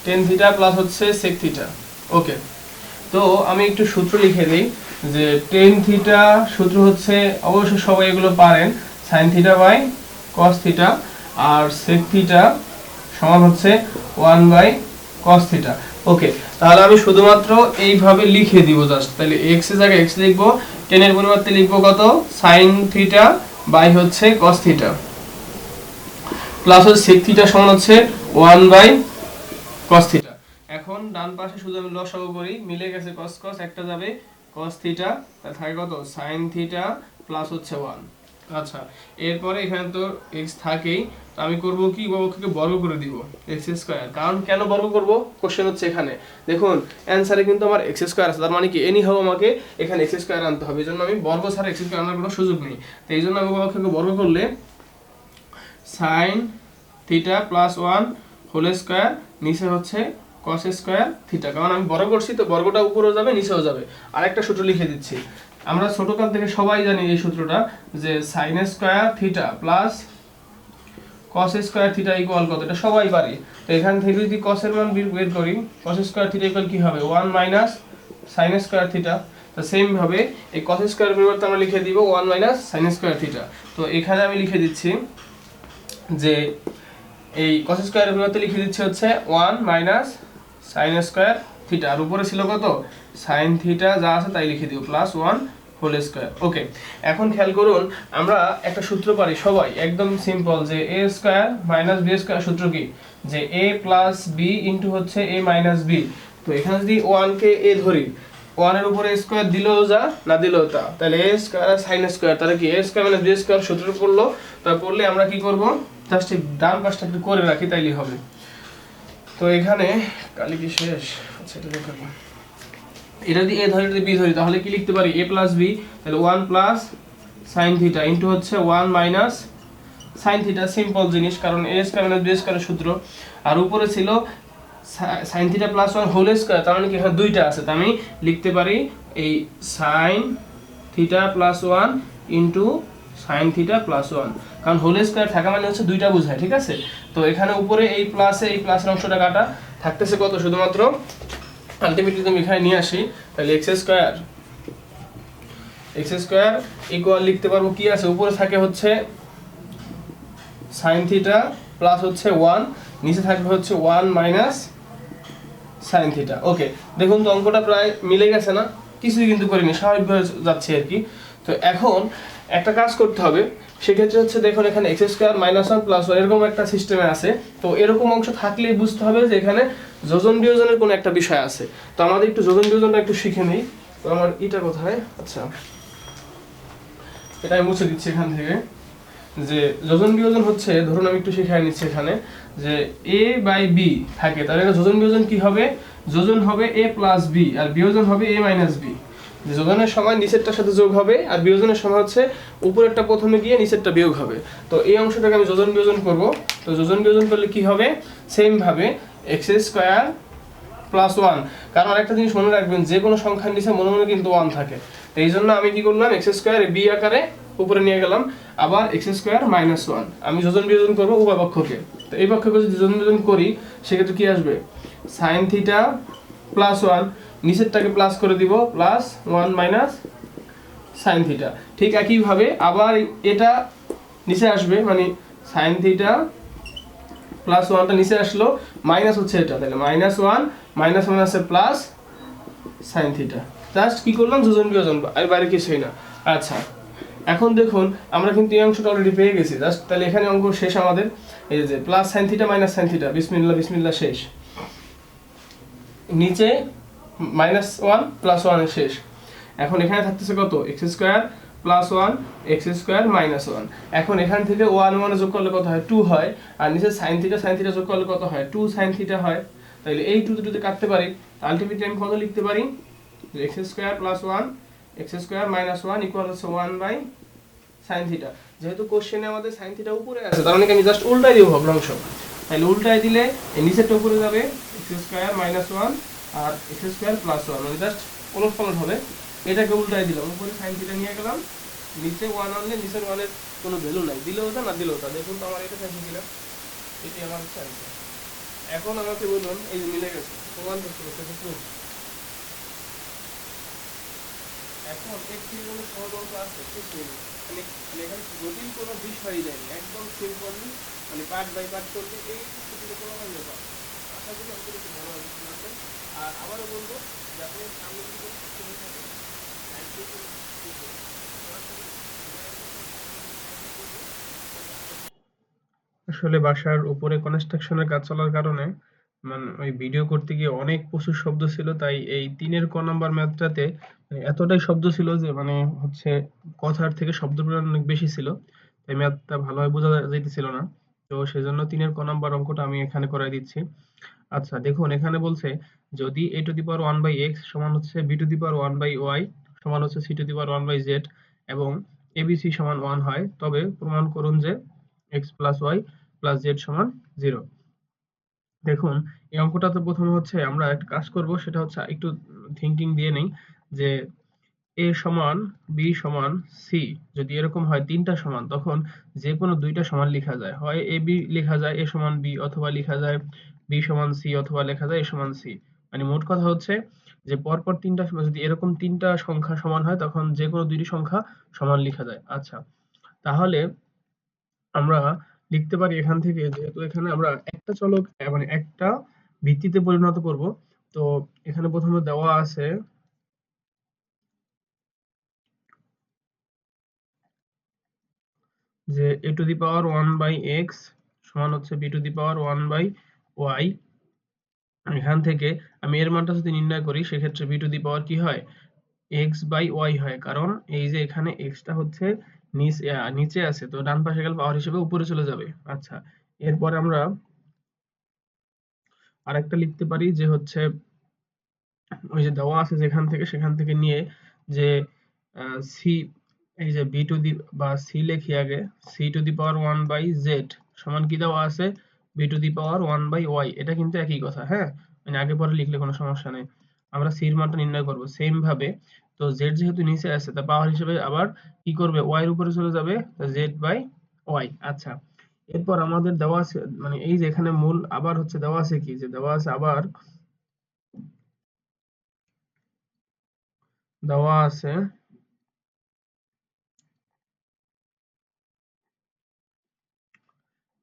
tan থিটা প্লাস হচ্ছে sec থিটা। ওকে, তো আমি একটু সূত্র লিখে দিই যে tan থিটা সূত্র হচ্ছে, অবশ্য সবাই এগুলো পারেন, sin theta by cos theta, আর sec থিটা সমান হচ্ছে 1 বাই cos থিটা। ওকে, তাহলে আমি শুধুমাত্র এইভাবে লিখে দিব জাস্ট। তাহলে x এর জায়গায় x লিখব, tan এর পরিবর্তে লিখব কত, sin থিটা বাই হচ্ছে cos থিটা, প্লাস হচ্ছে sec থিটা সমান হচ্ছে 1 বাই cos থিটা। এখন ডান পাশে শুধু আমি লসাগু করি, মিলে গেছে cos cos, একটা যাবে cos থিটা, তাহলে থাকে কত sin থিটা প্লাস হচ্ছে 1। আচ্ছা, এরপরে এখানে তো x থাকেই, তো আমি করব কি, বর্গকে বর্গ করে দিব x স্কয়ার। কারণ কেন বর্গ করব, কোশ্চেন হচ্ছে এখানে দেখুন অ্যানসারে কিন্তু আমার x স্কয়ার আছে, তার মানে কি এনি হাও আমাকে এখানে x স্কয়ার আনতে হবে, এজন্য আমি বর্গ ছাড়া x স্কয়ার আনার কোনো সুযোগ নেই। তো এইজন্য আমি বর্গকে বর্গ করলে sin theta plus 1 whole square, নিচে হচ্ছে cos স্কয়ার থিটা। কারণ আমি বর্গ করছি তো বর্গটা উপরেও যাবে নিচেও যাবে। আরেকটা সূত্র লিখে দিচ্ছি, আমরা ছোটকাল থেকে সবাই জানি এই সূত্রটা, যে sin square theta plus cos square theta equal কত, এটা সবাই পারি। তো এখান থেকে যদি cos এর মান বের করি, cos স্কয়ার থিটা ইকুয়াল কি হবে, 1 মাইনাস sin স্কয়ার থিটা। তো সেম ভাবে এই cos স্কয়ার পরিবর্তে আমরা লিখে দিব 1 মাইনাস sin স্কয়ার থিটা। তো এখানে আমি লিখে দিচ্ছি যে এই cos স্কয়ারের পরিবর্তে লিখে দিচ্ছি হচ্ছে 1 মাইনাস sin স্কয়ার থিটা, আর উপরে ছিল কত sin থিটা যা আছে তাই লিখে দিও, প্লাস 1 হোল স্কয়ার। ওকে, এখন খেয়াল করুন আমরা একটা সূত্র পারি সবাই, একদম সিম্পল, যে a square minus b square. সূত্র কি, যে a প্লাস b ইনটু হচ্ছে a মাইনাস b। তো এখানে যদি 1 কে a ধরি, 1 এর উপরে স্কয়ার দিলেও যা না দিলেও তা, তাহলে a স্কয়ার আর sin স্কয়ার, তাহলে কি a স্কয়ার মানে b স্কয়ার সূত্র পড়লো। তারপর পড়লে আমরা কি করব, জাস্ট ডান পাশটা একটু করে রাখি তাইলেই হবে। তো এখানে কালি কি শেষ, আচ্ছা এটা দেখো, এটা যদি a ধরি যদি b ধরি, তাহলে কি লিখতে পারি, a প্লাস b, তাহলে 1 প্লাস sin থিটা ইনটু হচ্ছে 1 মাইনাস sin থিটা। সিম্পল জিনিস, কারণ a স্কয়ার মানে b স্কয়ারের সূত্র, আর উপরে ছিল sin theta plus 1 whole square, তার মানে কি এখানে দুইটা আছে, তো আমি লিখতে পারি এই sin theta plus 1 into sin theta plus 1, কারণ হোল স্কয়ার থাকা মানে হচ্ছে দুইটা বোঝায়, ঠিক আছে। তো এখানে উপরে এই প্লাসের অংশটা কাটা, থাকতেছে কত, শুধুমাত্র আলটিমেটলি তুমি এখানে নিয়ে আসি, তাহলে x স্কয়ার ইকুয়াল লিখতে পারবো কি আছে, উপরে থাকে হচ্ছে sin থিটা প্লাস হচ্ছে 1, নিচে থাকবে হচ্ছে 1 মাইনাস sin থিটা। ওকে, দেখুন তো অঙ্কটা প্রায় মিলে গেছে না, কিছুই কিন্তু করিনি, স্বাভাবিকভাবে যাচ্ছে আর কি। তো এখন একটা কাজ করতে হবে, সেক্ষেত্রে হচ্ছে দেখুন এখানে x স্কয়ার মাইনাস 1 প্লাস 1 এরকম একটা সিস্টেমে আছে। তো এরকম অংশ থাকলেই বুঝতে হবে যে এখানে যোজন বিয়োজনের কোনো একটা বিষয় আছে। তো আমাদের একটু যোজন বিয়োজনটা একটু শিখে নিই। তো আমার এটা কোথায়, আচ্ছা এটা আমি মুছে দিচ্ছি এখান থেকে। যে যোজন বিয়োজন হচ্ছে, ধরুন আমি একটু শিখাই নিচ্ছি এখানে, যে a বাই b থাকে, তাহলে এটা যোজন বিয়োজন কি হবে, যোজন হবে a প্লাস b আর বিয়োজন হবে a মাইনাস b। যে যোজনের সময় নিচেরটার সাথে যোগ হবে, আর বিয়োজনের সময় হচ্ছে উপরেরটা প্রথমে গিয়ে নিচেরটা বিয়োগ হবে। তো এই অংশটাকে আমি যোজন বিয়োজন করব। তো যোজন বিয়োজন করলে কি হবে, সেম ভাবে x স্কয়ার প্লাস 1, কারণ আরেকটা জিনিস মনে রাখবেন, যে কোনো সংখ্যার নিচে মনে মনে কিন্তু 1 থাকে। তো এই জন্য আমি কি করলাম, x স্কয়ার b আকারে উপরে নিয়ে গেলাম, আবার x স্কয়ার মাইনাস 1 আমি যোজন বিয়োজন করব উভয় পক্ষকে। তো এই পক্ষকে যদি যোজন বিয়োজন করি, সেক্ষেত্রে কি আসবে, sin থিটা প্লাস 1, নিচেরটাকে প্লাস করে দিব, প্লাস 1 মাইনাস sin থিটা। ঠিক একইভাবে আবার এটা নিচে আসবে, মানে sin থিটা প্লাস 1টা নিচে আসলো, মাইনাস হচ্ছে এটা, তাহলে মাইনাস 1 মাইনাস 1 আছে প্লাস sin থিটা। জাস্ট কি করলাম, যোজন বিয়োজন, আর বাইরে কিছুই না। আচ্ছা, এখন দেখুন আমরা কিন্তু এই অংশটা অলরেডি পেয়ে গেছি, জাস্ট তাহলে এখানে অঙ্ক শেষ আমাদের। এই যে plus sin theta minus sin theta, বিসমিল্লাহ বিসমিল্লাহ শেষ, নিচে মাইনাস 1 প্লাস 1 এর শেষ। এখন এখানে থাকতেছে কত, x square plus one x square minus one. এখন এখান থেকে ওয়ান ওয়ানে যোগ করলে কত হয়, টু হয়। আর নিচে সাইন থিটা যোগ করলে কত হয়, টু সাইন থিটা হয়। তাহলে এই টু টুতে কাটতে পারি, আলটিমেটলি আমি কত লিখতে পারি, x square plus one x square minus one equal হচ্ছে ওয়ান বাই সাইন থিটা। যেহেতু কোশ্চেনে আমাদের সাইন থিটা উপরে আছে, তার মানে আমি জাস্ট উল্টাই দিব ভগ্নাংশ। তাহলে উল্টাই দিলে এই নিচেরটা উপরে যাবে, এক্স স্কোয়ার মাইনাস ওয়ান আর এক্স স্কোয়ার প্লাস ওয়ান, মানে জাস্ট ওলট পালট হবে। এটাকে উল্টাই দিলাম, উপরে সাইন থিটা নিয়ে গেলাম, নিচে ওয়ান আনলে নিচের ওয়ানের কোনো ভ্যালু নাই, দিলেও তা না দিলেও তা। দেখুন তো আমার এটা সাইন দিলাম, এটি আমার হচ্ছে অ্যান্সার। এখন আমাকে বলুন, এই যে মিলে গেছে, প্রমাণ করতে হবে প্রুফ। এখন এর থেকে কোনো সহজ অঙ্ক আছে কিছু নেই, মানে এখানে জটিল কোনো বিষয়ই নেই, একদম সিম্পলি মানে পার্ট বাই পার্ট করলে এই ছুটিতে কোনো কাজ ব্যাপার। আশা করি আমাদের একটু ভালো হবে। আর আবারও বলবো যে আপনি সামনে দিকে চলে থাকেন, আসলে বাসার উপরে কনস্ট্রাকশনের কাজ চলার কারণে মানে ওই ভিডিও করতে গিয়ে অনেক প্রচুর শব্দ ছিল, তাই এই 3-এর ক নাম্বার ম্যাথটাতে মানে এতটাই শব্দ ছিল যে মানে হচ্ছে কথার থেকে শব্দ পরিমাণ অনেক বেশি ছিল, তাই ম্যাথটা ভালোভাবে বোঝা যাইতেছিল না। তো সেজন্য 3-এর ক নাম্বার অঙ্কটা আমি এখানে করাই দিচ্ছি। আচ্ছা দেখুন, এখানে বলছে যদি a two the power 1/x সমান হচ্ছে b two the power 1/y সমান হচ্ছে c two the power 1/z এবং abc সমান 1 হয়, তবে প্রমাণ করুন যে x plus y plus z সমান 0। দেখুন, এই অঙ্কটাতে প্রথমে হচ্ছে আমরা একটা কাজ করব, সেটা হচ্ছে একটু থিঙ্কিং দিয়ে নেই যে a সমান b সমান c যদি এরকম হয় তিনটা সমান, তখন যে কোনো দুইটা সমান লেখা যায়, হয় a b লেখা যায় a সমান b, অথবা লেখা যায় b সমান c, অথবা লেখা যায় a সমান c। মানে মোট কথা হচ্ছে যে পরপর তিনটা যদি এরকম তিনটা সংখ্যা সমান হয়, তখন যে কোনো দুইটি সংখ্যা সমান লেখা যায়। আচ্ছা, তাহলে আমরা লিখতে পারি এখান থেকে, যেহেতু এখানে আমরা একটা চলক মানে একটা ভিত্তিতে পরিণত করব, তো এখানে প্রথমে দেওয়া আছে যে a two the power 1/x সমান হচ্ছে b two the power 1/y। এখান থেকে আমি এর মানটা যদি নির্ণয় করি, সেক্ষেত্রে b টু দি পাওয়ার কি হয়, x বাই y হয়, কারণ এই যে এখানে x টা হচ্ছে নিচে আছে, তো ডান পাশে গেলে পাওয়ার হিসেবে উপরে চলে যাবে। আচ্ছা, এরপরে আমরা আরেকটা লিখতে পারি যে হচ্ছে ওই যে দেওয়া আছে যেখান থেকে, সেখান থেকে নিয়ে যে সি, এই যে বি টু দি বা সি লিখি আগে, C two the power 1/z সমান কি দেওয়া আছে, B to the power 1/y। এটা কিন্তু একই কথা, হ্যাঁ, মানে আগে পরে লিখলে কোনো সমস্যা নেই। আমরা সি এর মানটা নির্ণয় করব সেম ভাবে। তো জেড যেহেতু নিচে আছে, তা পাওয়ার হিসেবে আবার কি করবে, ওয়াই এর উপরে চলে যাবে, জেড বাই ওয়াই। আচ্ছা, এরপর আমাদের দেওয়া আছে মানে এই যে এখানে মূল আবার হচ্ছে দেওয়া আছে কি, যে দেওয়া আছে আবার দেওয়া আছে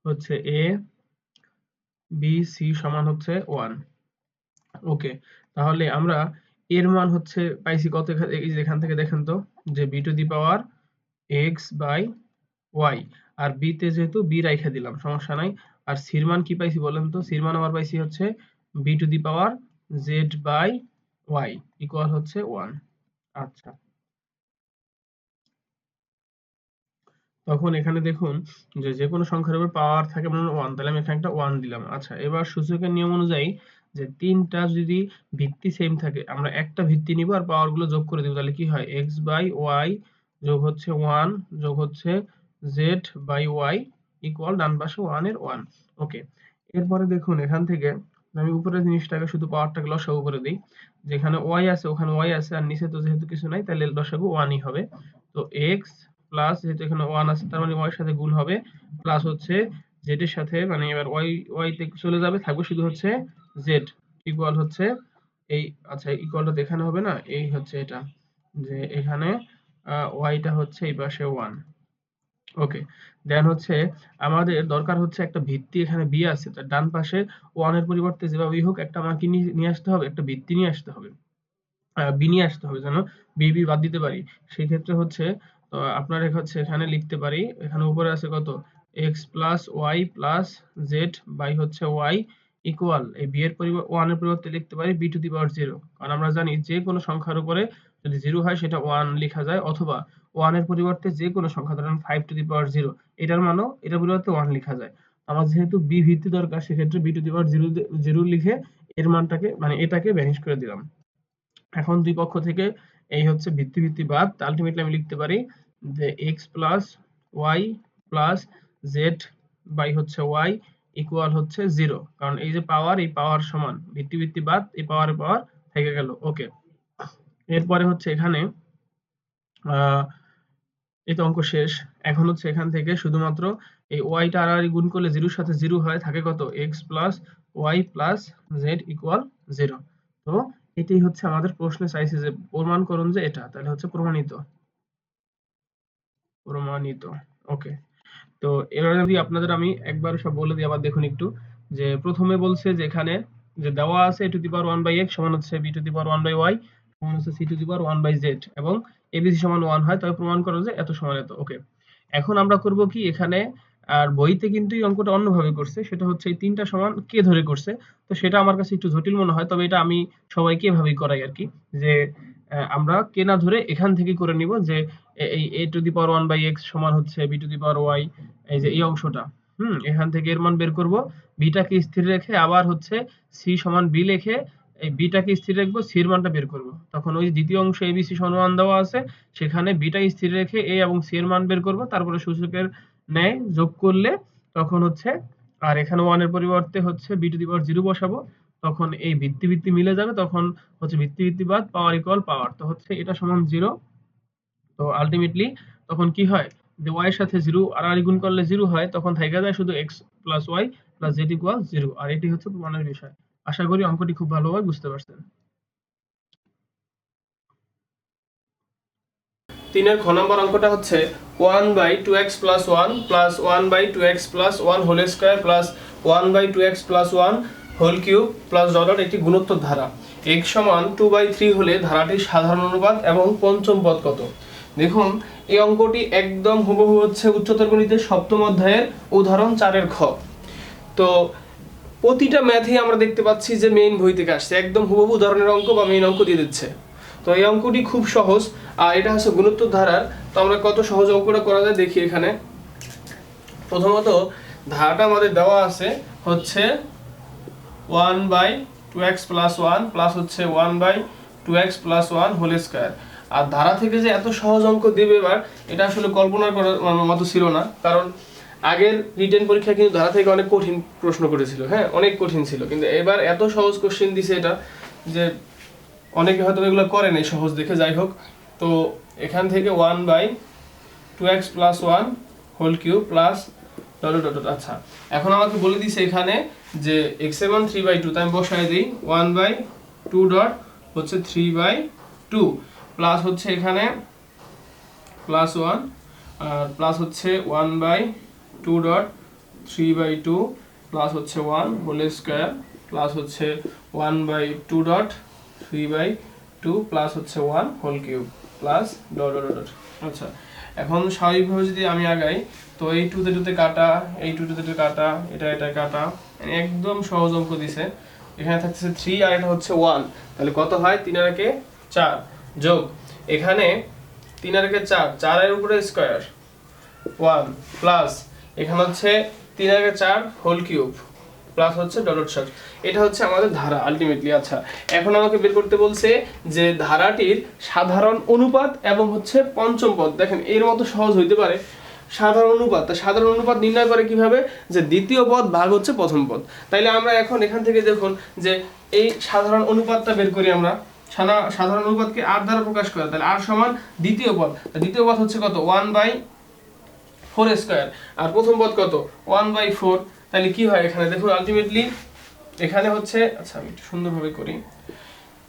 হচ্ছে এ বি সি সমান হচ্ছে 1। ওকে, তাহলে আমরা এর মান হচ্ছে পাইছি কত, এই যে এখান থেকে দেখেন তো, যে b to the power x by y, আর বি তে যেহেতু বি রাইখা দিলাম সমস্যা নাই। আর সির মান কি পাইছি বলেন তো, সির মান আবার পাইছি হচ্ছে b to the power z by y equal হচ্ছে 1। আচ্ছা, তখন এখানে দেখুন যে যে কোনো সংখ্যার উপর পাওয়ার থাকে মানে 1, তাহলে আমি এখানে একটা 1 দিলাম। আচ্ছা, এবার সূচকের নিয়ম অনুযায়ী যে তিনটা যদি ভিত্তি সেম থাকে, আমরা একটা ভিত্তি নিব আর পাওয়ার গুলো যোগ করে দিব, তাহলে কি হয়, x বাই ওয়াই যোগ হচ্ছে 1 যোগ হচ্ছে z বাই ওয়াই ইকুয়াল ডান পাশে 1 এর 1। ওকে, এরপরে দেখুন এখান থেকে আমি উপরের জিনিসটাকে শুধু পাওয়ারটাকে লসাগু করে দিই, যেখানে y আছে ওখানে y আছে, আর নিচে তো যেহেতু কিছু নাই, তাহলে লসাগু 1ই হবে। তো x প্লাস, যেহেতু এখানে 1 আছে, তার মানে y এর সাথে গুণ হবে, প্লাস হচ্ছে z এর সাথে, মানে এবার y তে চলে যাবে, থাকবে শুধু হচ্ছে z ইকুয়াল হচ্ছে এই। আচ্ছা, ইকুয়ালটা দেখানো হবে না, এই হচ্ছে এটা, যে এখানে y টা হচ্ছে এই পাশে 1। ওকে, দেন হচ্ছে আমাদের দরকার হচ্ছে একটা ভিত্তি, এখানে b আছে, তার ডান পাশে 1 এর পরিবর্তে যেভাবেই হোক একটা আমাকে নিয়ে আসতে হবে, একটা ভিত্তি নিয়ে আসতে হবে, বি নিয়ে আসতে হবে যেন বি বি বাদ দিতে পারি। সেই ক্ষেত্রে হচ্ছে আপনার হচ্ছে এখানে লিখতে পারি, এখানে উপরে আছে কত, x plus y plus z by হচ্ছে ওয়াই ইকুয়াল, এই বি এর পরিবর্তে 1 এর পরিবর্তে লিখতে পারি বি টু দি পাওয়ার 0, কারণ আমরা জানি যে কোনো সংখ্যার উপরে যদি 0 হয় সেটা 1 লেখা যায়, অথবা ওয়ানের পরিবর্তে যে কোনো সংখ্যা, ধরেন 5⁻0, এটার মানও এটার পরিবর্তে 1 লেখা যায়। আমার যেহেতু বি ভিত্তি দরকার, সেক্ষেত্রে b⁻0 লিখে এর মানটাকে মানে এটাকে ভ্যানিশ করে দিলাম। এখন দুই পক্ষ থেকে এই হচ্ছে ভিত্তি বাদ, আলটিমেটলি আমি লিখতে পারি যে x plus y plus z by হচ্ছে ওয়াই ইকুয়াল হচ্ছে 0, কারণ এই যে পাওয়ার, এই পাওয়ার সমান ভিত্তি বাদ, এই পাওয়ারের পাওয়ার থেকে গেল। ওকে, এরপরে হচ্ছে এখানে এই তো অঙ্ক শেষ। এখন হচ্ছে এখান থেকে শুধুমাত্র এই ওয়াইটা আর গুণ করলে 0-র সাথে 0 হয়, থাকে কত, x plus y plus z equal 0। তো এটাই হচ্ছে আমাদের প্রশ্নে চাইছে যে প্রমাণ করুন যে এটা, তাহলে হচ্ছে প্রমাণিত। ওকে, তো এবার যদি আপনাদের আমি একবার সব বলে দিই, আবার দেখুন একটু, যে প্রথমে বলছে যে এখানে যে দেওয়া আছে a⁴1/x সমান হচ্ছে b⁴1/y সমান হচ্ছে c⁴1/z এবং abc সমান 1 হয়, তবে প্রমাণ করো যে এত সমান এত। ওকে, এখন আমরা করব কি, এখানে আর বইতে কিন্তু এই অঙ্কটা অন্যভাবে করছে, সেটা হচ্ছে এই তিনটা সমান কে ধরে করছে, তো সেটা আমার কাছে একটু জটিল মনে হয়, তবে এটা আমি সবাইকে এভাবেই করাই আর কি, যে আমরা কে না ধরে এখান থেকে করে নিব যে এই a⁴1/x সমান হচ্ছে b⁴y, এই যে এই অংশটা, এখান থেকে এর মান বের করব, বিটাকে স্থির রেখে আবার হচ্ছে c সমান b লিখে এই বিটাকে স্থির রাখবো, c এর মানটা বের করব। তখন ওই দ্বিতীয় অংশ abc সমান 1 দেওয়া আছে, সেখানে বিটা স্থির রেখে a এবং c এর মান বের করব, তারপরে সূচকের ন্যায় যোগ করলে তখন হচ্ছে, আর এখানে 1 এর পরিবর্তে হচ্ছে b⁴0 বসাবো, তখন এই ভিত্তি মিলে যাবে, তখন হচ্ছে ভিত্তি বাদ পাওয়ার ইকুয়াল পাওয়ার, তো হচ্ছে এটা সমান 0। তো আলটিমেটলি তখন কি হয়, যে y এর সাথে 0 আর গুণ করলে 0 হয়, তখন থাইকা যায় শুধু x plus y plus z equal 0। আর এটি হচ্ছে প্রমাণের বিষয়। আশা করি অঙ্কটি খুব ভালোভাবে বুঝতে পারছেন। 3-এর খ নম্বর অঙ্কটা হচ্ছে 1/2x plus 1 plus 1/2x plus 1 whole square plus 1/2x plus 1 whole cube plus dot একটি গুণোত্তর ধারা x সমান 2/3 হলে ধারাটির সাধারণ অনুপাত এবং পঞ্চম পদ কত। দেখুন, এই অঙ্কটি একদম হুবহু হচ্ছে উচ্চতর গণিতের সপ্তম অধ্যায়ের উদাহরণ 4-এর খ। তো প্রতিটা ম্যাথেই আমরা দেখতে পাচ্ছি যে মেইন বই থেকে আসছে, একদম হুবহু উদাহরণের অঙ্ক বা মেইন অঙ্ক দিয়ে দিচ্ছে। তো এই অঙ্কটি খুব সহজ, আর এটা হচ্ছে গুণোত্তর ধারার। তো আমরা কত সহজ অঙ্কটা করা যায় দেখি। এখানে প্রথমত ধারাটা আমাদের দেওয়া আছে হচ্ছে 1/2x plus 1 প্লাস হচ্ছে 1/2x plus 1 হোল স্কয়ার। আর ধারা থেকে যে এত সহজ অঙ্ক দেবে এবার, এটা আসলে কল্পনা করার মতো ছিল না, কারণ আগের রিটেন পরীক্ষা কিন্তু ধারা থেকে অনেক কঠিন প্রশ্ন করেছিল, হ্যাঁ অনেক কঠিন ছিল, কিন্তু এবার এত সহজ কোশ্চেন দিছে এটা যে অনেকে হয়তো এগুলো করে নাই সহজ দেখে। যাই হোক, তো এখান থেকে 1/2x plus 1 whole cube plus dot. আচ্ছা, এখন আমাকে বলে দিছে এখানে যে x এর মান 3/2, তাই আমি বসাই দিই 1/2 ডট হচ্ছে 3/2 প্লাস হচ্ছে এখানে প্লাস 1 আর প্লাস হচ্ছে 1/2 ডট 3/2 প্লাস হচ্ছে 1 হোল স্কয়ার প্লাস হচ্ছে 1/2 ডট 3/2 প্লাস হচ্ছে 1 হোল কিউব প্লাস ডট। আচ্ছা, এখন স্বাভাবিকভাবে যদি আমি আগাই, তো এই 2 কাটা, এই 2 কাটা, এটা কাটা, একদম সহজ অঙ্ক দিছে। এখানে থাকছে 3 আর এটা হচ্ছে 1, তাহলে কত হয়, 3 আর 4 যোগ এখানে 3 আর 4 এর উপরে স্কয়ার 1 প্লাস এখানে হচ্ছে 3 আর 4 হোল কিউব প্লাস হচ্ছে ডট। এটা হচ্ছে আমাদের ধারা আলটিমেটলি। আচ্ছা, এখন আমাকে বের করতে বলছে যে ধারাটির সাধারণ অনুপাত এবং হচ্ছে পঞ্চম পদ। দেখেন, এর মতো সহজ হইতে পারে সাধারণ অনুপাত। তা সাধারণ অনুপাত নির্ণয় করে কিভাবে, যে দ্বিতীয় পদ ভাগ হচ্ছে প্রথম পদ। তাইলে আমরা এখন এখান থেকে দেখুন যে এই সাধারণ অনুপাতটা বের করি আমরা। সাধারণ অনুপাতকে r দ্বারা প্রকাশ করে, তাহলে r সমান দ্বিতীয় পদ। দ্বিতীয় পদ হচ্ছে কত, 1/4 স্কয়ার, আর প্রথম পদ কত, 1/4। তাহলে কি হয় এখানে দেখুন, আলটিমেটলি এখানে হচ্ছে, আচ্ছা আমি একটু সুন্দরভাবে করি,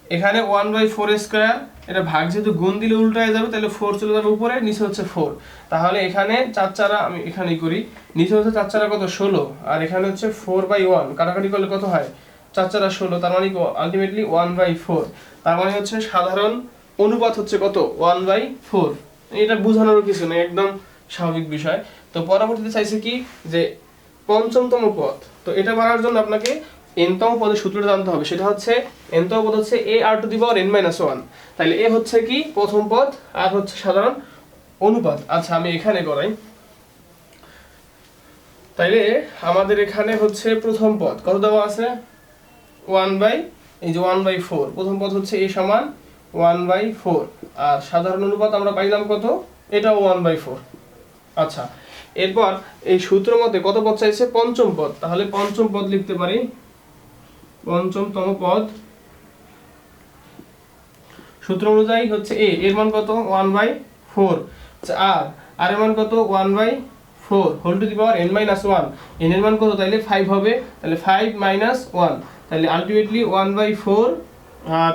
এখানে 1/4 স্কয়ার, এটা ভাগ যেহেতু গুণ দিলে উল্টায় যাবে, তাহলে 4 চলে যাবে উপরে, নিচে হচ্ছে 4। তাহলে এখানে 4 4 আমি এখানেই করি, নিচে হচ্ছে 4 4 কত, 16, আর এখানে হচ্ছে 4/1, কাটাকাটি করলে কত হয়, 4 4 16, তার মানে আলটিমেটলি 1/4। তার মানে হচ্ছে সাধারণ অনুপাত হচ্ছে কত, 1/4। এটা বোঝানোর কিছু নেই, একদম স্বাভাবিক বিষয়। তো পরবর্তীতে চাইছে কি, যে পঞ্চমতম পদ। তো এটা বাড়ার জন্য আপনাকে n তম পদের সূত্রটা জানতে হবে, সেটা হচ্ছে n তম পদ হচ্ছে ar⁴n - 1। তাহলে এ হচ্ছে কি প্রথম পদ, আর হচ্ছে সাধারণ অনুপাত। আচ্ছা আমি এখানে করাই, তাইলে আমাদের এখানে হচ্ছে প্রথম পদ কত দেওয়া আছে 1/4, প্রথম পদ হচ্ছে a সমান 1/4, আর সাধারণ অনুপাত আমরা পাইলাম কত, এটাও 1/4। আচ্ছা এরপর এই সূত্র মতে কত পদ চাইছে, পঞ্চম পদ, তাহলে পঞ্চম পদ লিখতে পারি, পঞ্চমতম পদ সূত্র অনুযায়ী হচ্ছে a এর মান কত 1/4, আর এর মান কত 1/4 whole to the power n - 1, n এর মান কত, তাইলে 5 হবে, তাহলে 5 - 1, তাহলে আলটিমেটলি 1/4, আর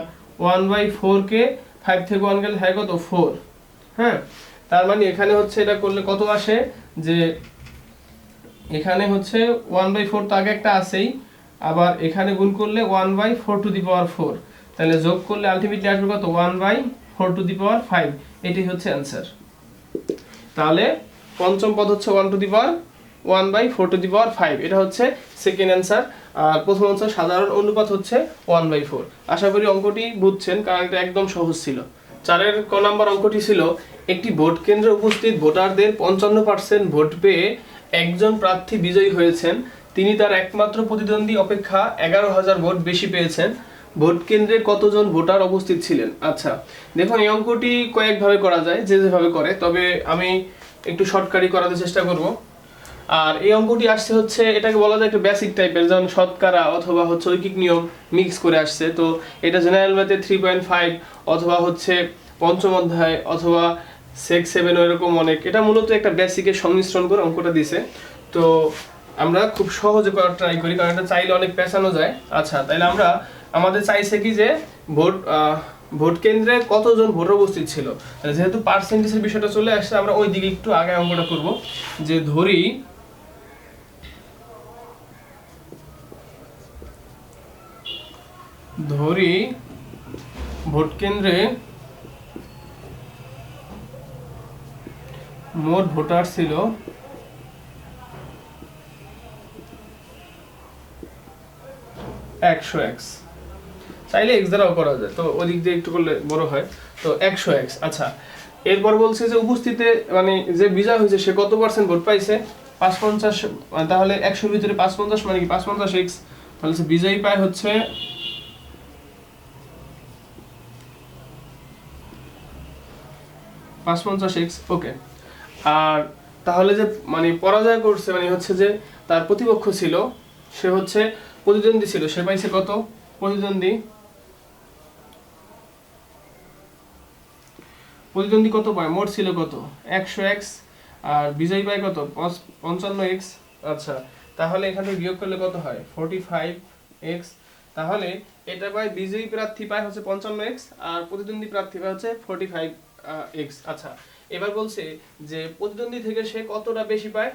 1/4 কে 5 থেকে 1 গেলে হয় কত 4। হ্যাঁ, তার মানে এখানে হচ্ছে এটা করলে কত আসে, যে এখানে হচ্ছে 1/4 তো আগে একটা আছেই, আবার এখানে গুণ করলে 1/4 টু দি পাওয়ার 4, তাহলে যোগ করলে আলটিমেটলি আসবে কত 1/4 টু দি পাওয়ার 5, এটাই হচ্ছে অ্যান্সার। তাহলে পঞ্চম পদ হচ্ছে 1 two the power 1/4 two the পাওয়ার 5, এটা হচ্ছে সেকেন্ড অ্যান্সার। আর প্রথম অ্যান্সার সাধারণ অনুপাত হচ্ছে 1/4। আশা করি অঙ্কটি বুঝছেন, কারণ এটা একদম সহজ ছিল। 4 ক নাম্বার অঙ্কটি ছিল, একটি ভোট কেন্দ্রে উপস্থিত ভোটারদের 55% ভোট পেয়ে একজন প্রার্থী বিজয়ী হয়েছেন, তিনি তার একমাত্র প্রতিদ্বন্দ্বী অপেক্ষা 11,000 ভোট বেশি পেয়েছেন, ভোট কেন্দ্রে কতজন ভোটার উপস্থিত ছিলেন। আচ্ছা দেখুন, এই অঙ্কটি কয়েকভাবে করা যায়, যে যেভাবে করে, তবে আমি একটু শর্টকাটই করাতে চেষ্টা করব। আর এই অঙ্কটি আসছে হচ্ছে, এটাকে বলা যায় একটা বেসিক টাইপের, যেমন শতকরা অথবা হচ্ছে ঐকিক নিয়ম মিক্স করে আসছে। তো এটা জেনারেল ম্যাথে 3.5 অথবা হচ্ছে পঞ্চম অধ্যায় অথবা 6-7 এরকম অনেক, এটা মূলত একটা বেসিকের সংমিশ্রণ করে অঙ্কটা দিছে। তো আমরা খুব সহজে করার ট্রাই করি, কারণ এটা চাইলে অনেক পেঁচানো যায়। আচ্ছা তাইলে আমরা আমাদের চাইছে কি যে ভোট কেন্দ্রে কতজন ভোটার উপস্থিত ছিল, যেহেতু পার্সেন্টেজের বিষয়টা চলে আসছে, আমরা ওই দিকে একটু আগে অঙ্কটা করব। যে ধরি ভোট কেন্দ্রে মোট ভোটার ছিল 100x, চাইলে x দ্বারাও করা যায়, তো ওই দিক দিয়ে একটু করলে বড় হয়, তো 100x। আচ্ছা এরপর বলছে যে উপস্থিতে মানে যে বিজয় হয়েছে সে কত পার্সেন্ট ভোট পাইছে, 55, তাহলে 100 ভিতরে 55 মানে কি 55x, তাহলে সে বিজয়ী পায় হচ্ছে 55x। ওকে, আর তাহলে যে মানে পরাজয় করছে মানে হচ্ছে যে তার প্রতিপক্ষ ছিল, সে হচ্ছে প্রতিদ্বন্দ্বী ছিল, সে পাইছে কত, প্রতিদ্বন্দ্বী কত পায়, মোট ছিল কত 100x, আর বিজয়ী পায় কত 55x। আচ্ছা তাহলে এখান থেকে বিয়োগ করলে কত হয় 45x, তাহলে এটা পায় বিজয়ী প্রার্থী পায় হচ্ছে 55x, আর প্রতিদ্বন্দ্বী প্রার্থী পায় হচ্ছে 45x। আচ্ছা এবার বলছে যে প্রতিদ্বন্দ্বী থেকে সে কতটা বেশি পায়,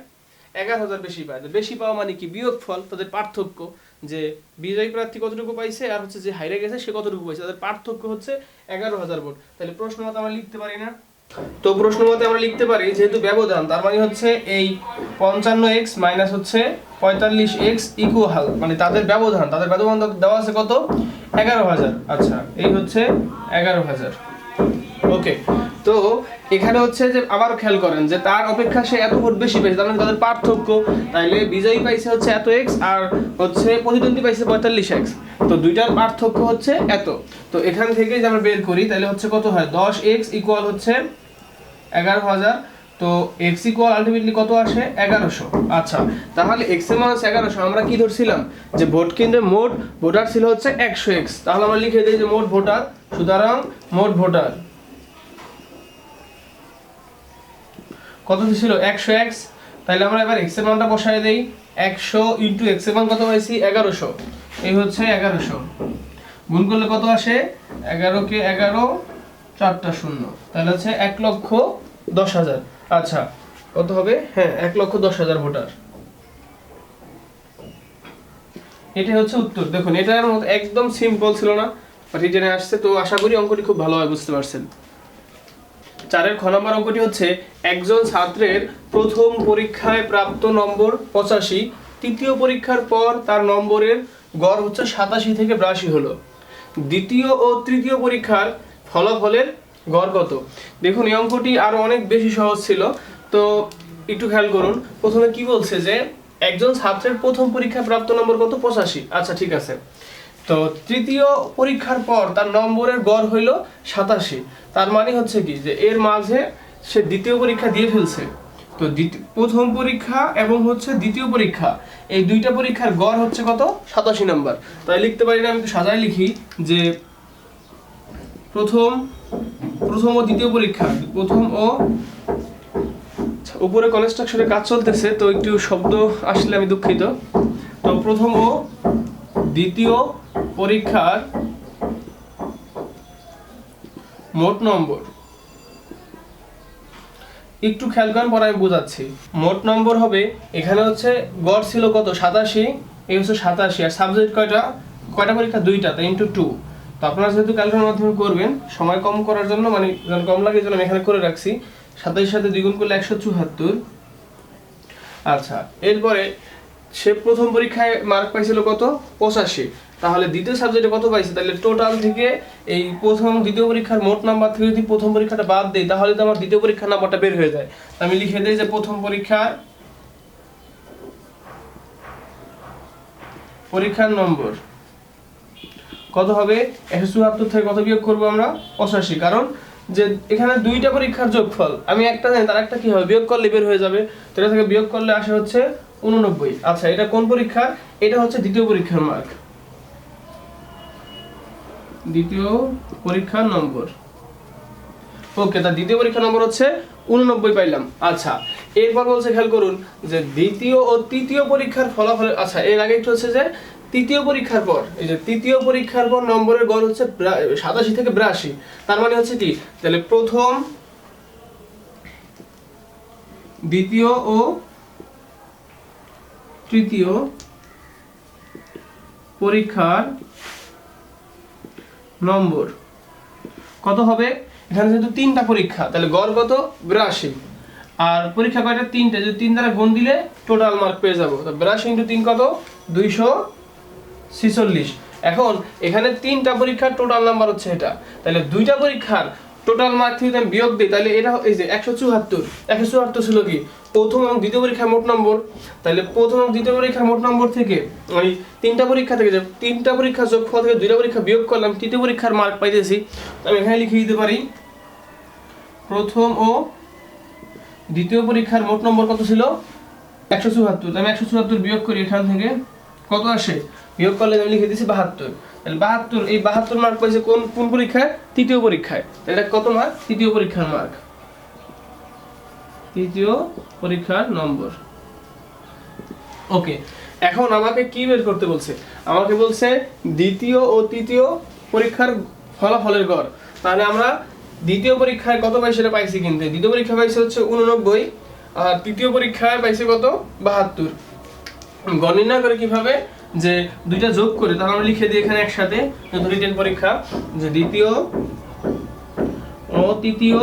11,000 বেশি পায়। বেশি পাওয়া মানে কি বিয়োগফল, তাদের পার্থক্য, যে বিজয়ী প্রার্থী কতটুকু পাইছে আর হচ্ছে যে হাইরে গেছে সে কতটুকু পাইছে, তাদের পার্থক্য হচ্ছে 11,000 ভোট। তাহলে প্রশ্ন মতে আমরা লিখতে পারি না, তো প্রশ্ন মতে আমরা লিখতে পারি যেহেতু ব্যবধান, তার মানে হচ্ছে এই 55x মাইনাস হচ্ছে 45x ইকুয়াল, মানে তাদের ব্যবধান দেওয়া আছে কত 11,000। আচ্ছা এই হচ্ছে 11,000। ওকে, তো এখানে হচ্ছে যে আবার খেয়াল করেন যে তার অপেক্ষা সে এত ভোট বেশি পেয়েছে, তার মানে তাদের পার্থক্য, তাইলে বিজয়ী পাইছে হচ্ছে এত x আর হচ্ছে প্রতিদ্বন্দ্বী পাইছে 45x, তো দুইটার পার্থক্য হচ্ছে এত। তো এখান থেকে যদি আমরা বের করি তাহলে হচ্ছে কত হয় 10x ইকুয়াল হচ্ছে 11,000, তো x ইকুয়াল আলটিমেটলি কত আসে 1100। আচ্ছা তাহলে x এর মান হচ্ছে 1100, আমরা কি ধরছিলাম যে ভোট কেন্দ্রে মোট ভোটার ছিল হচ্ছে 100x, তাহলে আমরা লিখে দিই যে মোট ভোটার, সুতরাং মোট ভোটার কত ছিল 100x, তাহলে আমরা এবার x এর মানটা বসায় দেই, 100 ইনটু x এর মান কত পাইছি 1100, এই হচ্ছে 1100, গুণ করলে কত আসে 11 কে 11 4টা 0, তাহলে হচ্ছে 1,10,000। আচ্ছা কত হবে, হ্যাঁ 1,10,000 ভোটার, এটা হচ্ছে উত্তর। দেখুন এটার মতো একদম সিম্পল ছিল না, বাট রিটেনে আসছে, তো আশা করি অঙ্কটি খুব ভালোভাবে বুঝতে পারছেন। 4 খ নম্বর অঙ্কটি হচ্ছে, একজন ছাত্রের প্রথম পরীক্ষায় প্রাপ্ত নম্বর 85, তৃতীয় পরীক্ষার পর তার নম্বরের গড় হচ্ছে 87 থেকে 82 হলো, দ্বিতীয় ও তৃতীয় পরীক্ষার ফলাফলের গড় কত। দেখুন এই অঙ্কটি আরো অনেক বেশি সহজ ছিল, তো একটু খেয়াল করুন। প্রথমে কি বলছে যে একজন ছাত্রের প্রথম পরীক্ষায় প্রাপ্ত নম্বর কত, 85। আচ্ছা ঠিক আছে। তো তৃতীয় পরীক্ষার পর তার নম্বরের গড় হইল 87। তার মানে হচ্ছে কি যে এর মাঝে সে দ্বিতীয় পরীক্ষা দিয়ে ফেলছে। তো প্রথম পরীক্ষা এবং হচ্ছে দ্বিতীয় পরীক্ষা, এই দুইটা পরীক্ষার গড় হচ্ছে কত, 87 নম্বর। তাই লিখতে পারি না, আমি একটু সাজায় লিখি যে প্রথম ও দ্বিতীয় পরীক্ষা, প্রথম ও, উপরে কনস্ট্রাকশনের কাজ চলতেছে তো একটু শব্দ আসলে আমি দুঃখিত। তো প্রথম ও দ্বিতীয় পরীক্ষার মোট নম্বর, একটু খেয়াল করেন পরে আমি বোঝাচ্ছি। মোট নম্বর হবে, এখানে হচ্ছে গড় ছিল কত, 87, এই হচ্ছে 87, আর সাবজেক্ট কয়টা পরীক্ষা, দুইটা, তাই ইন্টু 2। তো আপনারা যেহেতু ক্যালকুলেটরের মাধ্যমে করবেন, সময় কম করার জন্য, মানে কম লাগে জন্য আমি এখানে করে রাখছি। 27 সাথে 2 গুণ করলে 174। আচ্ছা, এরপরে সে প্রথম পরীক্ষায় মার্ক পাইছিল কত, 85। তাহলে দ্বিতীয় সাবজেক্টে কত পাইছে, তাহলে টোটাল থেকে এই প্রথম দ্বিতীয় পরীক্ষার মোট নাম্বার থেকে যদি প্রথম পরীক্ষাটা বাদ দেই তাহলে তো আমার দ্বিতীয় পরীক্ষার নাম্বারটা বের হয়ে যায়। আমি লিখে দিই যে প্রথম পরীক্ষার নম্বর কত হবে, 174 থেকে কত বিয়োগ করবো আমরা, 85। কারণ যে এখানে দুইটা পরীক্ষার যোগফল, আমি একটা জানি তার একটা কি হবে, বিয়োগ করলে বের হয়ে যাবে। তো এটা থেকে বিয়োগ করলে আসে হচ্ছে 89। আচ্ছা, এটা কোন পরীক্ষার, এটা হচ্ছে দ্বিতীয় পরীক্ষার মার্ক, দ্বিতীয় পরীক্ষার নম্বর। ওকে, তার দ্বিতীয় পরীক্ষার নম্বর হচ্ছে 89 পাইলাম। আচ্ছা, এরপর বলছে খেয়াল করুন যে দ্বিতীয় ও তৃতীয় পরীক্ষার ফলাফল। আচ্ছা, এর আগে একটু হচ্ছে যে তৃতীয় পরীক্ষার পর, এই যে তৃতীয় পরীক্ষার পর নম্বরের গড় হচ্ছে 87 থেকে 82। তার মানে হচ্ছে কি, তাহলে প্রথম, দ্বিতীয় ও তৃতীয় পরীক্ষার নম্বর কত হবে, এখানে যেহেতু তিনটা পরীক্ষা তাহলে গড় কত, 82। আর পরীক্ষা কয়টা, তিনটা, যদি 3 দ্বারা গুণ দিলে টোটাল মার্ক পেয়ে যাবো। 82 ইন্টু 3 কত, 246। এখন এখানে তিনটা পরীক্ষার টোটাল নাম্বার হচ্ছে এটা, তাহলে দুইটা পরীক্ষার টোটাল মার্ক থেকে আমি বিয়োগ দিই তাহলে এটা এই যে 174 ছিল কি প্রথম এবং দ্বিতীয় পরীক্ষার মোট নম্বর। তাহলে প্রথম এবং দ্বিতীয় পরীক্ষার মোট নম্বর থেকে মানে তিনটা পরীক্ষা থেকে, যে তিনটা পরীক্ষার যোগফল থেকে দুইটা পরীক্ষা বিয়োগ করলাম, তৃতীয় পরীক্ষার মার্ক পাইতেছি। আমি এখানে লিখে দিতে পারি প্রথম ও দ্বিতীয় পরীক্ষার মোট নম্বর কত ছিল, 174। আমি 174 বিয়োগ করি, এখান থেকে কত আসে, বিয়োগ করলে আমি লিখে দিয়েছি 72। তাহলে 72, এই 72 মার্ক পাইছে কোন পরীক্ষায়, তৃতীয় পরীক্ষায়। এটা কত মার্ক, তৃতীয় পরীক্ষার মার্ক, তৃতীয় পরীক্ষার নম্বর। ওকে, এখন আমাকে কি বের করতে বলছে, আমাকে বলছে দ্বিতীয় ও তৃতীয় পরীক্ষার ফলাফলের গড়। তাহলে আমরা দ্বিতীয় পরীক্ষায় কত পাই সেটা পাইছি, কিন্তু দ্বিতীয় পরীক্ষা পাইছে হচ্ছে 89, আর তৃতীয় পরীক্ষায় পাইছে কত, 72। গড় নির্ণয় করে কিভাবে, যে দুইটা যোগ করে, তাহলে আমরা লিখে দিই এখানে একসাথে, রিটেন পরীক্ষা, যে দ্বিতীয় ও তৃতীয়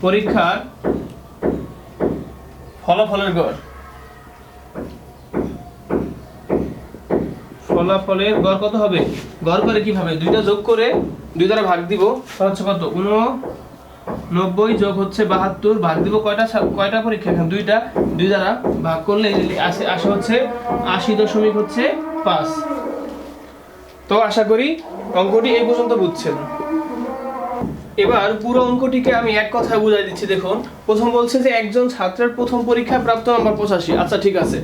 পরীক্ষার ফলাফলের গড়, ফলাফলের গড় কত হবে, গড় করে কিভাবে, দুইটা যোগ করে 2 দ্বারা ভাগ দিব, তাহলে হচ্ছে কত, 89 যোগ হচ্ছে 72, ভাগ দিব কয়টা পরীক্ষা, এখানে দুইটা, 2 দ্বারা ভাগ করলে আসে হচ্ছে 80.5। তো আশা করি অঙ্কটি এই পর্যন্ত বুঝছেন। এবার পুরো অঙ্কটিকে আমি এক কথায় বুঝাই দিচ্ছি। দেখুন, প্রথম বলছে যে একজন ছাত্রের প্রথম পরীক্ষায় প্রাপ্ত নম্বর 85। আচ্ছা ঠিক আছে,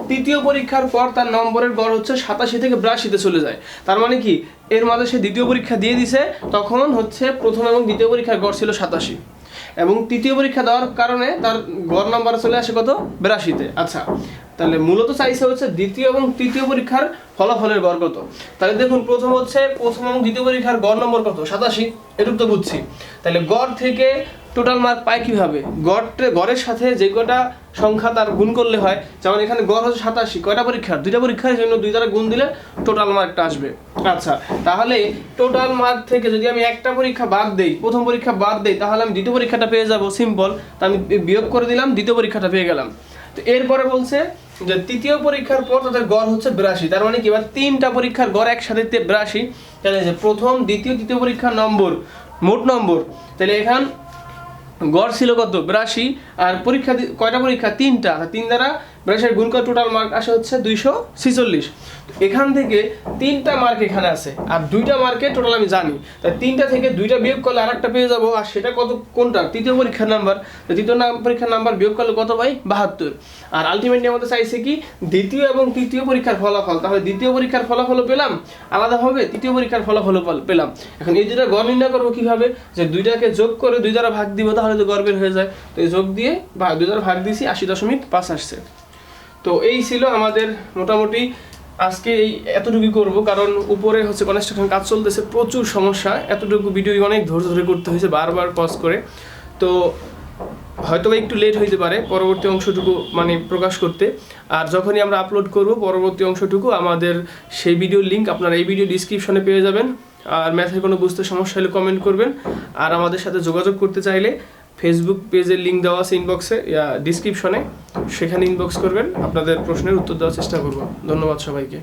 তৃতীয় পরীক্ষার পর তার নম্বরের গড় হচ্ছে 87 থেকে 82-তে চলে যায়। তার মানে কি, এর মাঝে সে দ্বিতীয় পরীক্ষা দিয়ে দিছে, তখন হচ্ছে প্রথম এবং দ্বিতীয় পরীক্ষার গড় ছিল 87, এবং তৃতীয় পরীক্ষা দেওয়ার কারণে তার গড় নাম্বার চলে আসে কত, 82-তে। আচ্ছা, তাহলে মূলত চাইছে হচ্ছে দ্বিতীয় এবং তৃতীয় পরীক্ষার ফলাফলের গড় কত। তাহলে দেখুন, প্রথম এবং দ্বিতীয় পরীক্ষার গড় নম্বর কত, 87, এটুকু তো বুঝছি। তাহলে গড় থেকে টোটাল মার্ক পায় কিভাবে, গড়ের সাথে যে কটা সংখ্যা তার গুণ করলে হয়, যেমন এখানে গড় হচ্ছে 87, কয়টা পরীক্ষার, দুইটা পরীক্ষার জন্য 2 দ্বারা গুণ দিলে টোটাল মার্কটা আসবে। আচ্ছা, তাহলে টোটাল মার্ক থেকে যদি আমি একটা পরীক্ষা বাদ দেই, প্রথম পরীক্ষা বাদ দেই, তাহলে আমি দ্বিতীয় পরীক্ষাটা পেয়ে যাব, সিম্পল। তা আমি বিয়োগ করে দিলাম, দ্বিতীয় পরীক্ষাটা পেয়ে গেলাম। তো এরপরে বলছে যে তৃতীয় পরীক্ষার পর তাদের গড় হচ্ছে 82, তার মানে কি এবার 3টা পরীক্ষার গড় একসাথে 82, তাহলে যে প্রথম দ্বিতীয় তৃতীয় পরীক্ষার নম্বর মোট নম্বর, তাহলে এখান গড় ছিল কত 82, আর পরীক্ষা কয়টা পরীক্ষা 3টা, 3 দ্বারা 82 গুণ করে টোটাল মার্ক আসে হচ্ছে 246। এখান থেকে 3টা মার্ক এখানে আছে আর 2টা মার্কে টোটাল আমি জানি, তাই 3টা থেকে 2টা বিয়োগ করলে আরেকটা পেয়ে যাবো, আর সেটা কত কোনটা তৃতীয় পরীক্ষার নাম্বার, তৃতীয় পরীক্ষার নাম্বার বিয়োগ করলে কত পাই 72। আর আলটিমেটলি আমাদের চাইছে কি দ্বিতীয় এবং তৃতীয় পরীক্ষার ফলাফল, তাহলে দ্বিতীয় পরীক্ষার ফলাফল পেলাম আলাদাভাবে, তৃতীয় পরীক্ষার ফলাফল পেলাম। এখন এই দুইটা গড় নির্ণয় করবো কিভাবে, যে 2টাকে যোগ করে 2 দ্বারা ভাগ দিব তাহলে তো গড় বের হয়ে যায়, তো এই যোগ দিয়ে 2 দ্বারা ভাগ দিয়েছি 80.5 আসছে। তো এই ছিল আমাদের মোটামুটি আজকে এই এতটুকুই করব, কারণ উপরে হচ্ছে কনস্ট্রাকশন কাজ চলতেছে, প্রচুর সমস্যা, এতটুকু ভিডিও অনেক ধৈর্য ধরে করতে হয়েছে বারবার পজ করে, তো হয়তো একটু লেট হইতে পারে পরবর্তী অংশটুকু মানে প্রকাশ করতে। আর যখনই আমরা আপলোড করব পরবর্তী অংশটুকু আমাদের সেই ভিডিওর লিঙ্ক আপনারা এই ভিডিও ডিসক্রিপশনে পেয়ে যাবেন। আর ম্যাথের কোনো বুঝতে সমস্যা হলে কমেন্ট করবেন, আর আমাদের সাথে যোগাযোগ করতে চাইলে ফেসবুক পেজের লিঙ্ক দেওয়া আছে ইনবক্সে ডিসক্রিপশনে, সেখানে ইনবক্স করবেন, আপনাদের প্রশ্নের উত্তর দেওয়ার চেষ্টা করব। ধন্যবাদ সবাইকে।